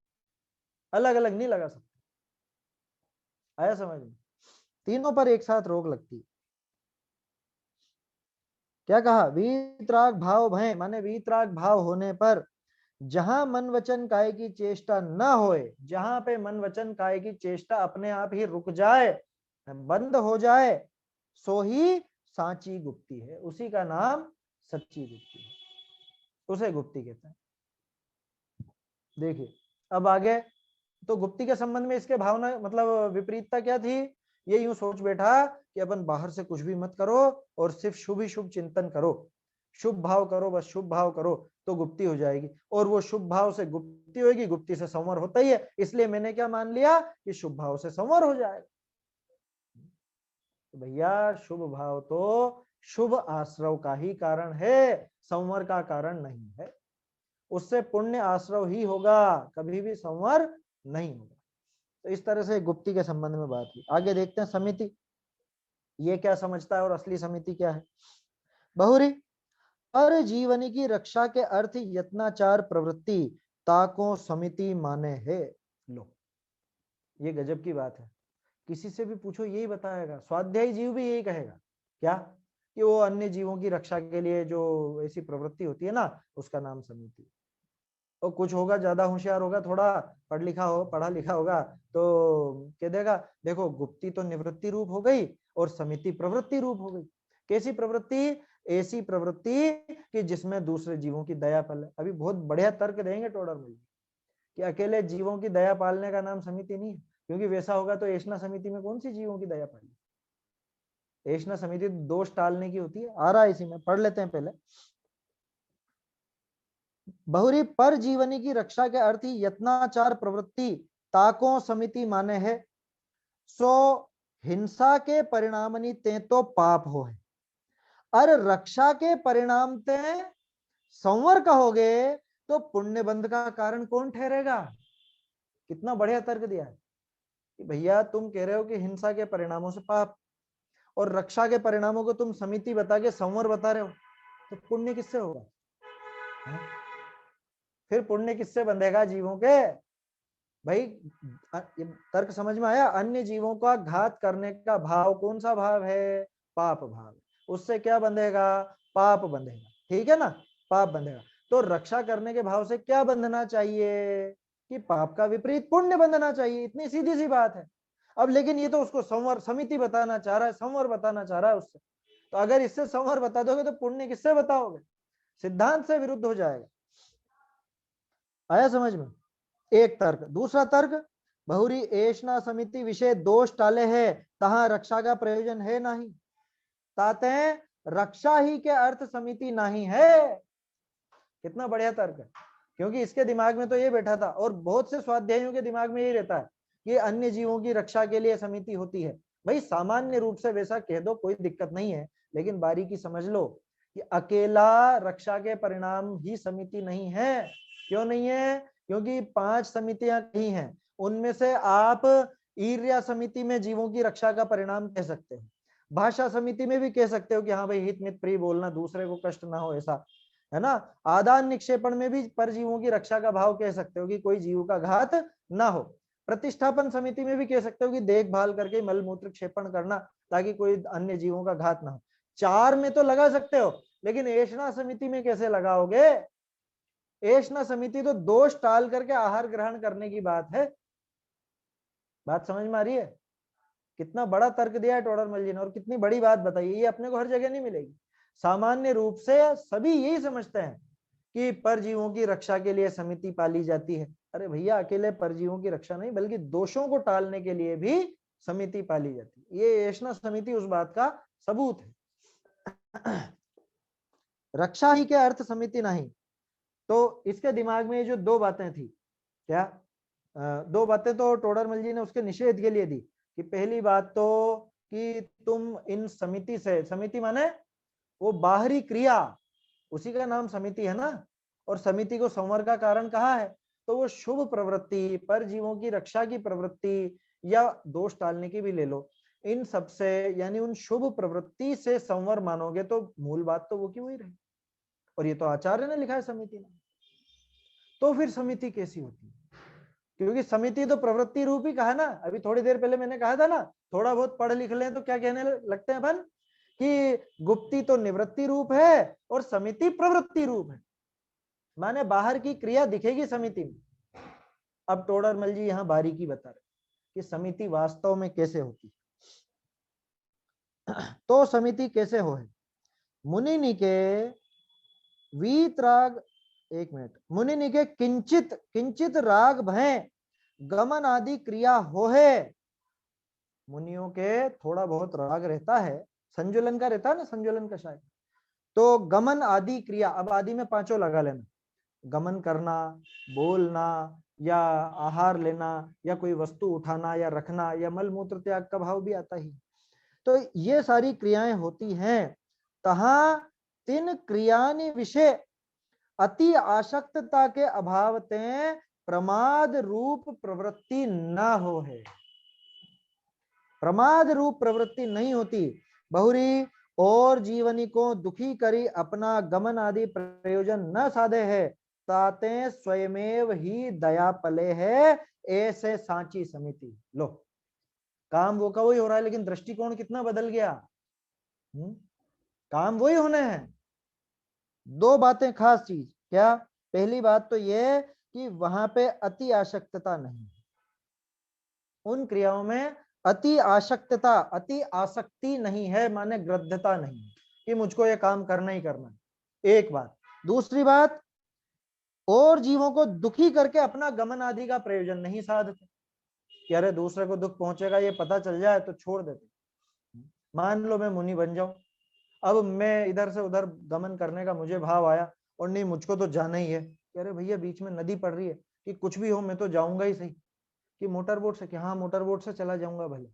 अलग अलग नहीं लगा सकते। आया समझ में? तीनों पर एक साथ रोक लगती है। क्या कहा? वीतराग भाव भय, माने वीतराग भाव होने पर जहां मन वचन काय की चेष्टा न होए, जहां पे मन वचन काय की चेष्टा अपने आप ही रुक जाए, बंद हो जाए, सो ही सांची गुप्ती है। उसी का नाम सच्ची गुप्ती है, उसे गुप्ती कहते हैं। देखिए अब आगे, तो गुप्ती के संबंध में इसके भावना मतलब विपरीतता क्या थी? ये यूं सोच बैठा कि अपन बाहर से कुछ भी मत करो और सिर्फ शुभ ही शुभ चिंतन करो, शुभ भाव करो, बस शुभ भाव करो तो गुप्ती हो जाएगी, और वो शुभ भाव से गुप्ती होगी, गुप्ती से संवर होता ही है, इसलिए मैंने क्या मान लिया कि शुभ भाव से संवर हो जाएगा। तो भैया शुभ भाव तो शुभ आश्रव का ही कारण है, संवर का कारण नहीं है। उससे पुण्य आश्रव ही होगा, कभी भी संवर नहीं होगा। तो इस तरह से गुप्ती के संबंध में बात हुई। आगे देखते हैं समिति, ये क्या समझता है और असली समिति क्या है। बहुरी पर जीवनी की रक्षा के अर्थ यत्नाचार प्रवृत्ति ताको समिति माने है। लो, ये गजब की बात है। किसी से भी पूछो यही बताएगा, स्वाध्यायी जीव भी यही कहेगा, क्या कि वो अन्य जीवों की रक्षा के लिए जो ऐसी प्रवृत्ति होती है ना, उसका नाम समिति। और कुछ होगा, ज्यादा होशियार होगा, थोड़ा पढ़ा लिखा होगा, तो कह देगा देखो गुप्ती तो निवृत्ति रूप हो गई और समिति प्रवृत्ति रूप हो गई। कैसी प्रवृत्ति? ऐसी प्रवृत्ति कि जिसमें दूसरे जीवों की दया पले। अभी बहुत बढ़िया तर्क देंगे टोडर में कि अकेले जीवों की दया पालने का नाम समिति नहीं है, क्योंकि वैसा होगा तो ऐष्णा समिति में कौन सी जीवों की दया पाली? ऐष्णा समिति दोष टालने की होती है। आ रहा है इसी में, पढ़ लेते हैं पहले। बहुरी पर जीवनी की रक्षा के अर्थ ही यत्नाचार प्रवृत्ति ताको समिति माने है। सो हिंसा के परिणामनी ते तो पाप हो है, अरे रक्षा के परिणाम ते संवर कहोगे तो पुण्य बंध का कारण कौन ठहरेगा? कितना बढ़िया तर्क दिया है कि भैया तुम कह रहे हो कि हिंसा के परिणामों से पाप, और रक्षा के परिणामों को तुम समिति बता के संवर बता रहे हो, तो पुण्य किससे होगा? फिर पुण्य किससे बंधेगा जीवों के? भाई तर्क समझ में आया? अन्य जीवों का घात करने का भाव कौन सा भाव है? पाप भाव। उससे क्या बंधेगा? पाप बंधेगा, ठीक है ना, पाप बंधेगा। तो रक्षा करने के भाव से क्या बंधना चाहिए? कि पाप का विपरीत पुण्य बंधना चाहिए। इतनी सीधी सी बात है। अब लेकिन ये तो उसको संवर समिति बताना चाह रहा है, संवर बताना चाह रहा है उससे। तो अगर इससे संवर बता दोगे तो पुण्य किससे बताओगे? सिद्धांत से विरुद्ध हो जाएगा। आया समझ में? एक तर्क। दूसरा तर्क, बहुरी ऐष्णा समिति विषय दोष टाले है, तहां रक्षा का प्रयोजन है नहीं। ताते रक्षा ही के अर्थ समिति नहीं है। कितना बढ़िया तर्क है, क्योंकि इसके दिमाग में तो ये बैठा था, और बहुत से स्वाध्यायों के दिमाग में ये रहता है कि अन्य जीवों की रक्षा के लिए समिति होती है। भाई सामान्य रूप से वैसा कह दो, कोई दिक्कत नहीं है, लेकिन बारीकी समझ लो कि अकेला रक्षा के परिणाम ही समिति नहीं है। क्यों नहीं है? क्योंकि 5 समितियां कही हैं, उनमें से आप ईर्ष्या समिति में जीवों की रक्षा का परिणाम कह सकते हो, भाषा समिति में भी कह सकते हो कि हाँ भाई हित मित प्रिय बोलना, दूसरे को कष्ट ना हो, ऐसा है ना। आदान निक्षेपण में भी परजीवों की रक्षा का भाव कह सकते हो कि कोई जीव का घात ना हो। प्रतिष्ठापन समिति में भी कह सकते हो कि देखभाल करके मल मूत्र क्षेपण करना, ताकि कोई अन्य जीवों का घात ना हो। 4 में तो लगा सकते हो, लेकिन ऐष्णा समिति में कैसे लगाओगे? ऐष्णा समिति तो दोष टाल करके आहार ग्रहण करने की बात है। बात समझ में आ रही है? कितना बड़ा तर्क दिया है टोडरमल जी ने, और कितनी बड़ी बात बताई है। ये अपने को हर जगह नहीं मिलेगी। सामान्य रूप से सभी यही समझते हैं कि परजीवों की रक्षा के लिए समिति पाली जाती है। अरे भैया अकेले परजीवों की रक्षा नहीं, बल्कि दोषों को टालने के लिए भी समिति पाली जाती है। ये ऐष्णा समिति उस बात का सबूत है। रक्षा ही के अर्थ समिति नहीं। तो इसके दिमाग में जो 2 बातें थी, क्या 2 बातें तो टोडरमल जी ने उसके निषेध के लिए दी। कि पहली बात तो कि तुम इन समिति से, समिति माने वो बाहरी क्रिया, उसी का नाम समिति है ना, और समिति को संवर का कारण कहा है, तो वो शुभ प्रवृत्ति, पर जीवों की रक्षा की प्रवृत्ति, या दोष टालने की भी ले लो, इन सब से, यानी उन शुभ प्रवृत्ति से संवर मानोगे तो मूल बात तो वो की वही रही। और ये तो आचार्य ने लिखा है समिति ने। तो फिर समिति कैसी होती है? क्योंकि समिति तो प्रवृत्ति रूप ही कहा ना। अभी थोड़ी देर पहले मैंने कहा था ना, थोड़ा बहुत पढ़ लिख लें तो क्या कहने लगते हैं अपन कि गुप्ती तो निवृत्ति रूप है और समिति प्रवृत्ति रूप है, माने बाहर की क्रिया दिखेगी समिति में। अब टोडरमल जी यहाँ बारीकी बता रहे कि समिति वास्तव में कैसे होती है। तो समिति कैसे हो है? मुनि निके वीतराग, एक मिनट, मुनि निके किंचित किंचित राग भय गमन आदि क्रिया हो है। मुनियों के थोड़ा बहुत राग रहता है, संजुलन का रहता है ना, संजुलन का शायद, तो गमन आदि क्रिया, अब आदि में पांचों लगा लेना, गमन करना, बोलना, या आहार लेना, या कोई वस्तु उठाना या रखना, या मल मूत्र त्याग का भाव भी आता ही। तो ये सारी क्रियाएं होती हैं। तहा तीन क्रियानि विषय अति आसक्तता के अभाव ते प्रमाद रूप प्रवृत्ति न हो है। प्रमाद रूप प्रवृत्ति नहीं होती। बहुरी और जीवनी को दुखी करी अपना गमन आदि प्रयोजन न साधे है, ताते स्वयमेव ही दया पले है, ऐसे सांची समिति। लो, काम वो का वही हो रहा है, लेकिन दृष्टिकोण कितना बदल गया। काम वही होने हैं। दो बातें खास चीज क्या, पहली बात तो ये कि वहां पे अति आसक्तता नहीं, उन क्रियाओं में अति आसक्तता, अति आसक्ति नहीं है, माने ग्रद्धता नहीं कि मुझको ये काम करना ही करना है, एक बात। दूसरी बात, और जीवों को दुखी करके अपना गमन आदि का प्रयोजन नहीं साधते कि अरे दूसरे को दुख पहुंचेगा ये पता चल जाए तो छोड़ देते। मान लो मैं मुनि बन जाऊं, अब मैं इधर से उधर गमन करने का मुझे भाव आया, और नहीं मुझको तो जाना ही है कि अरे भैया बीच में नदी पड़ रही है कि कुछ भी हो मैं तो जाऊंगा ही सही, कि मोटर बोट से, कि हाँ मोटर बोट से चला जाऊंगा भले,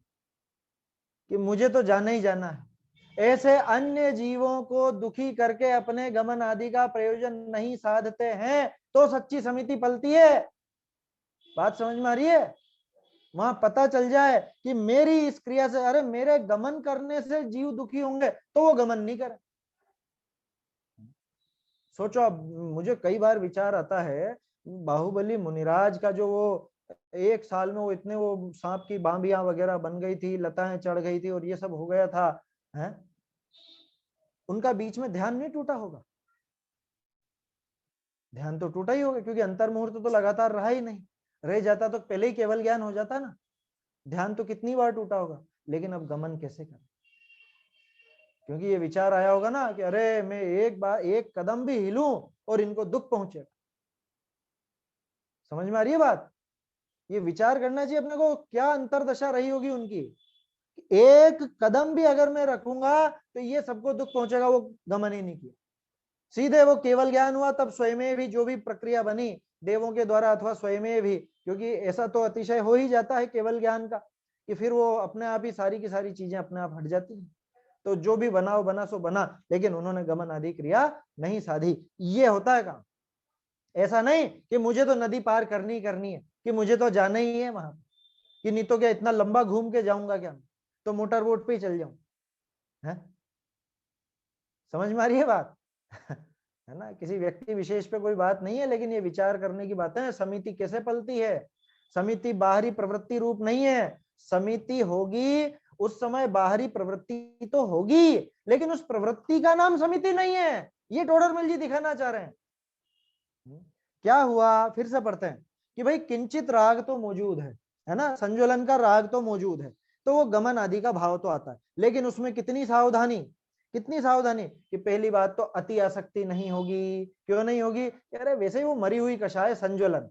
कि मुझे तो जाना ही जाना है। ऐसे अन्य जीवों को दुखी करके अपने गमन आदि का प्रयोजन नहीं साधते हैं तो सच्ची समिति पलती है। बात समझ में आ रही है। वहां पता चल जाए कि मेरी इस क्रिया से, अरे मेरे गमन करने से जीव दुखी होंगे, तो वो गमन नहीं करे। सोचो, अब मुझे कई बार विचार आता है, बाहुबली मुनिराज का जो वो एक साल में वो इतने वो सांप की बांबियां वगैरह बन गई थी, लताएं चढ़ गई थी और ये सब हो गया था, हैं? उनका बीच में ध्यान नहीं टूटा होगा? ध्यान तो टूटा ही होगा, क्योंकि अंतर मुहूर्त तो लगातार रहा ही नहीं। रह जाता तो पहले ही केवल ज्ञान हो जाता ना। ध्यान तो कितनी बार टूटा होगा, लेकिन अब गमन कैसे करें? क्योंकि ये विचार आया होगा ना कि अरे मैं एक बार एक कदम भी हिलूं और इनको दुख पहुंचेगा। समझ में आ रही है बात? ये विचार करना चाहिए अपने को, क्या अंतरदशा रही होगी उनकी। एक कदम भी अगर मैं रखूंगा तो ये सबको दुख पहुंचेगा, वो गमन ही नहीं किया, सीधे वो केवल ज्ञान हुआ। तब स्वयं भी जो भी प्रक्रिया बनी देवों के द्वारा अथवा स्वयं भी, क्योंकि ऐसा तो अतिशय हो ही जाता है केवल ज्ञान का कि फिर वो अपने आप ही सारी की सारी चीजें अपने आप हट जाती हैं। तो जो भी बनाओ बना सो बना, लेकिन उन्होंने गमन आदि क्रिया नहीं साधी। ये होता है काम। ऐसा नहीं कि मुझे तो नदी पार करनी करनी है, कि मुझे तो जाना ही है वहां, कि नहीं तो क्या इतना लंबा घूम के जाऊंगा क्या, तो मोटर बोट पे ही चल जाऊं। है समझ में आ रही है बात? है ना? किसी व्यक्ति विशेष पे कोई बात नहीं है, लेकिन ये विचार करने की बातें हैं। समिति कैसे पलती है? समिति बाहरी प्रवृत्ति रूप नहीं है। समिति होगी उस समय बाहरी प्रवृत्ति तो होगी, लेकिन उस प्रवृत्ति का नाम समिति नहीं है। ये टोडरमल जी दिखाना चाह रहे हैं। क्या हुआ, फिर से पढ़ते हैं कि भाई किंचित राग तो मौजूद है ना, संज्वलन का राग तो मौजूद है, तो वो गमन आदि का भाव तो आता है, लेकिन उसमें कितनी सावधानी, कितनी सावधानी कि पहली बात तो अति आसक्ति नहीं होगी। क्यों नहीं होगी? अरे वैसे ही वो मरी हुई कषाय संज्वलन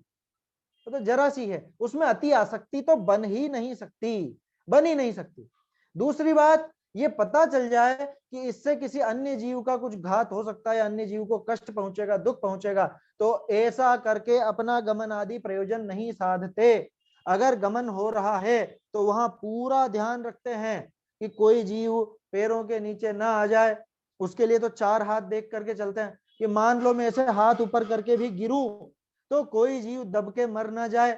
तो जरा सी है, उसमें अति आसक्ति तो बन ही नहीं सकती, बन ही नहीं सकती। दूसरी बात, ये पता चल जाए कि इससे किसी अन्य जीव का कुछ घात हो सकता है, अन्य जीव को कष्ट पहुंचेगा, दुख पहुंचेगा, तो ऐसा करके अपना गमन आदि प्रयोजन नहीं साधते। अगर गमन हो रहा है तो वहां पूरा ध्यान रखते हैं कि कोई जीव पैरों के नीचे ना आ जाए। उसके लिए तो चार हाथ देख करके चलते हैं कि मान लो मैं ऐसे हाथ ऊपर करके भी गिरूं तो कोई जीव दब के मर ना जाए,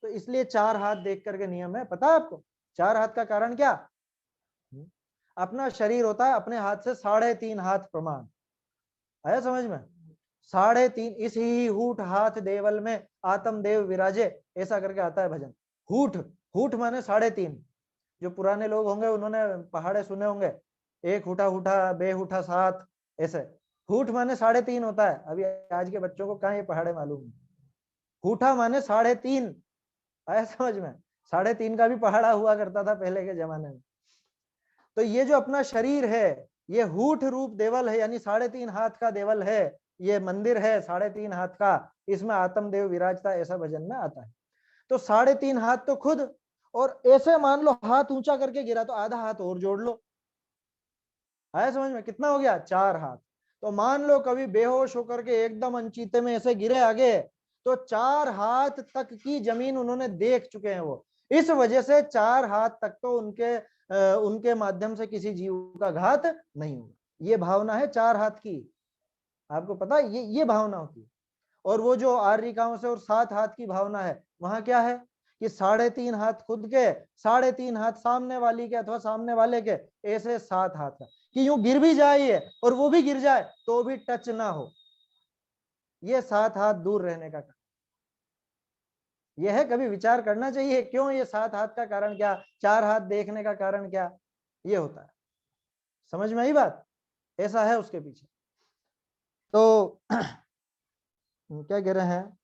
तो इसलिए चार हाथ देख करके नियम है। पता है आपको चार हाथ का कारण क्या? अपना शरीर होता है, अपने हाथ से 3.5 हाथ प्रमाण। आया समझ में? 3.5 इस ही हूठ हाथ देवल में आत्म देव विराजे, ऐसा करके आता है भजन। हूठ, हूठ माने 3.5। जो पुराने लोग होंगे उन्होंने पहाड़े सुने होंगे, एक हूठा हूठा, बे हूठा 7, ऐसे। हूठ माने 3.5 होता है। अभी आज के बच्चों को कहाँ ये पहाड़े मालूम है। हूठा माने 3.5। आया समझ में? 3.5 का भी पहाड़ा हुआ करता था पहले के जमाने में। तो ये जो अपना शरीर है ये हूठ रूप देवल है, यानी 3.5 हाथ का देवल है, ये मंदिर है 3.5 हाथ का, इसमें आत्म देव विराजता, ऐसा भजन में आता है। तो 3.5 हाथ तो खुद, और ऐसे मान लो हाथ ऊंचा करके गिरा तो आधा हाथ और जोड़ लो। आया समझ में? कितना हो गया? 4 हाथ। तो मान लो कभी बेहोश होकर के एकदम अनचीते में ऐसे गिरे आगे, तो 4 हाथ तक की जमीन उन्होंने देख चुके हैं वो। इस वजह से 4 हाथ तक तो उनके माध्यम से किसी जीव का घात नहीं हुआ। ये भावना है 4 हाथ की, आपको पता है ये भावना होती है। और वो जो आर्यिकाओं से और 7 हाथ की भावना है, वहां क्या है कि 3.5 हाथ खुद के, 3.5 हाथ सामने वाली के अथवा सामने वाले के, ऐसे 7 हाथ का, कि यूं गिर भी जाए और वो भी गिर जाए तो भी टच ना हो। ये 7 हाथ दूर रहने का कारण यह है। कभी विचार करना चाहिए क्यों ये 7 हाथ का कारण क्या, 4 हाथ देखने का कारण क्या ये होता है। समझ में आई बात, ऐसा है उसके पीछे। तो क्या कह रहे हैं,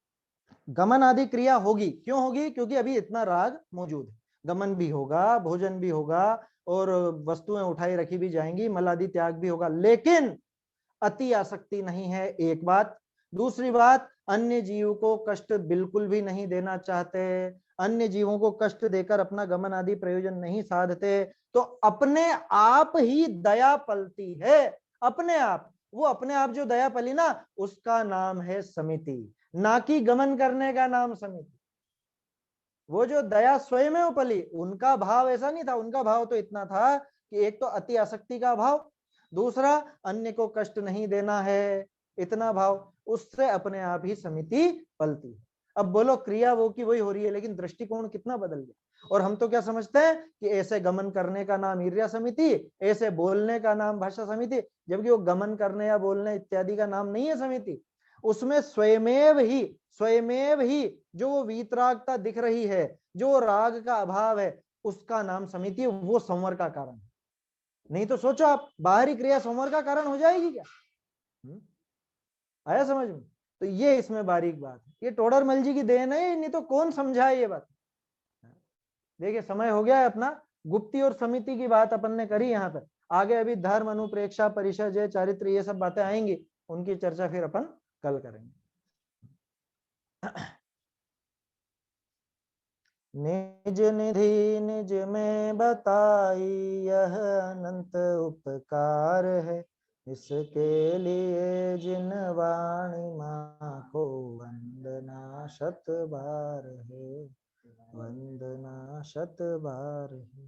गमन आदि क्रिया होगी, क्यों होगी, क्योंकि अभी इतना राग मौजूद है। गमन भी होगा, भोजन भी होगा, और वस्तुएं उठाई रखी भी जाएंगी, मल आदि त्याग भी होगा, लेकिन अति आसक्ति नहीं है, एक बात। दूसरी बात, अन्य जीव को कष्ट बिल्कुल भी नहीं देना चाहते, अन्य जीवों को कष्ट देकर अपना गमन आदि प्रयोजन नहीं साधते, तो अपने आप ही दया पलती है। अपने आप, वो अपने आप जो दया पली ना, उसका नाम है समिति, ना कि गमन करने का नाम समिति। वो जो दया स्वयं में पली, उनका भाव ऐसा नहीं था। उनका भाव तो इतना था कि एक तो अति आसक्ति का भाव, दूसरा अन्य को कष्ट नहीं देना है, इतना भाव, उससे अपने आप ही समिति पलती है। अब बोलो क्रिया वो की वही हो रही है, लेकिन दृष्टिकोण कितना बदल गया। और हम तो क्या समझते हैं कि ऐसे गमन करने का नाम ईर्ष्या समिति, ऐसे बोलने का नाम भाषा समिति, जबकि वो गमन करने या बोलने इत्यादि का नाम नहीं है समिति। उसमें स्वयमेव ही जो वो वीतरागता दिख रही है, जो राग का अभाव है, उसका नाम समिति, वो संवर का कारण है। नहीं तो सोचो आप, बाहरी क्रिया संवर का कारण हो जाएगी क्या? आया समझ में? तो ये इसमें बारीक बात है, ये टोडरमल जी की देन है, नहीं तो कौन समझाए ये बात। देखिए समय हो गया है अपना, गुप्ती और समिति की बात अपन ने करी यहाँ पर। आगे अभी धर्म, अनुप्रेक्षा, परिचय, चारित्र, ये सब बातें आएंगी, उनकी चर्चा फिर अपन कल करेंगे। निज निधि निज में बताई, यह अनंत उपकार है, इसके लिए जिन वाणी माँ को वंदना 100 बार है, वंदना 100 बार है।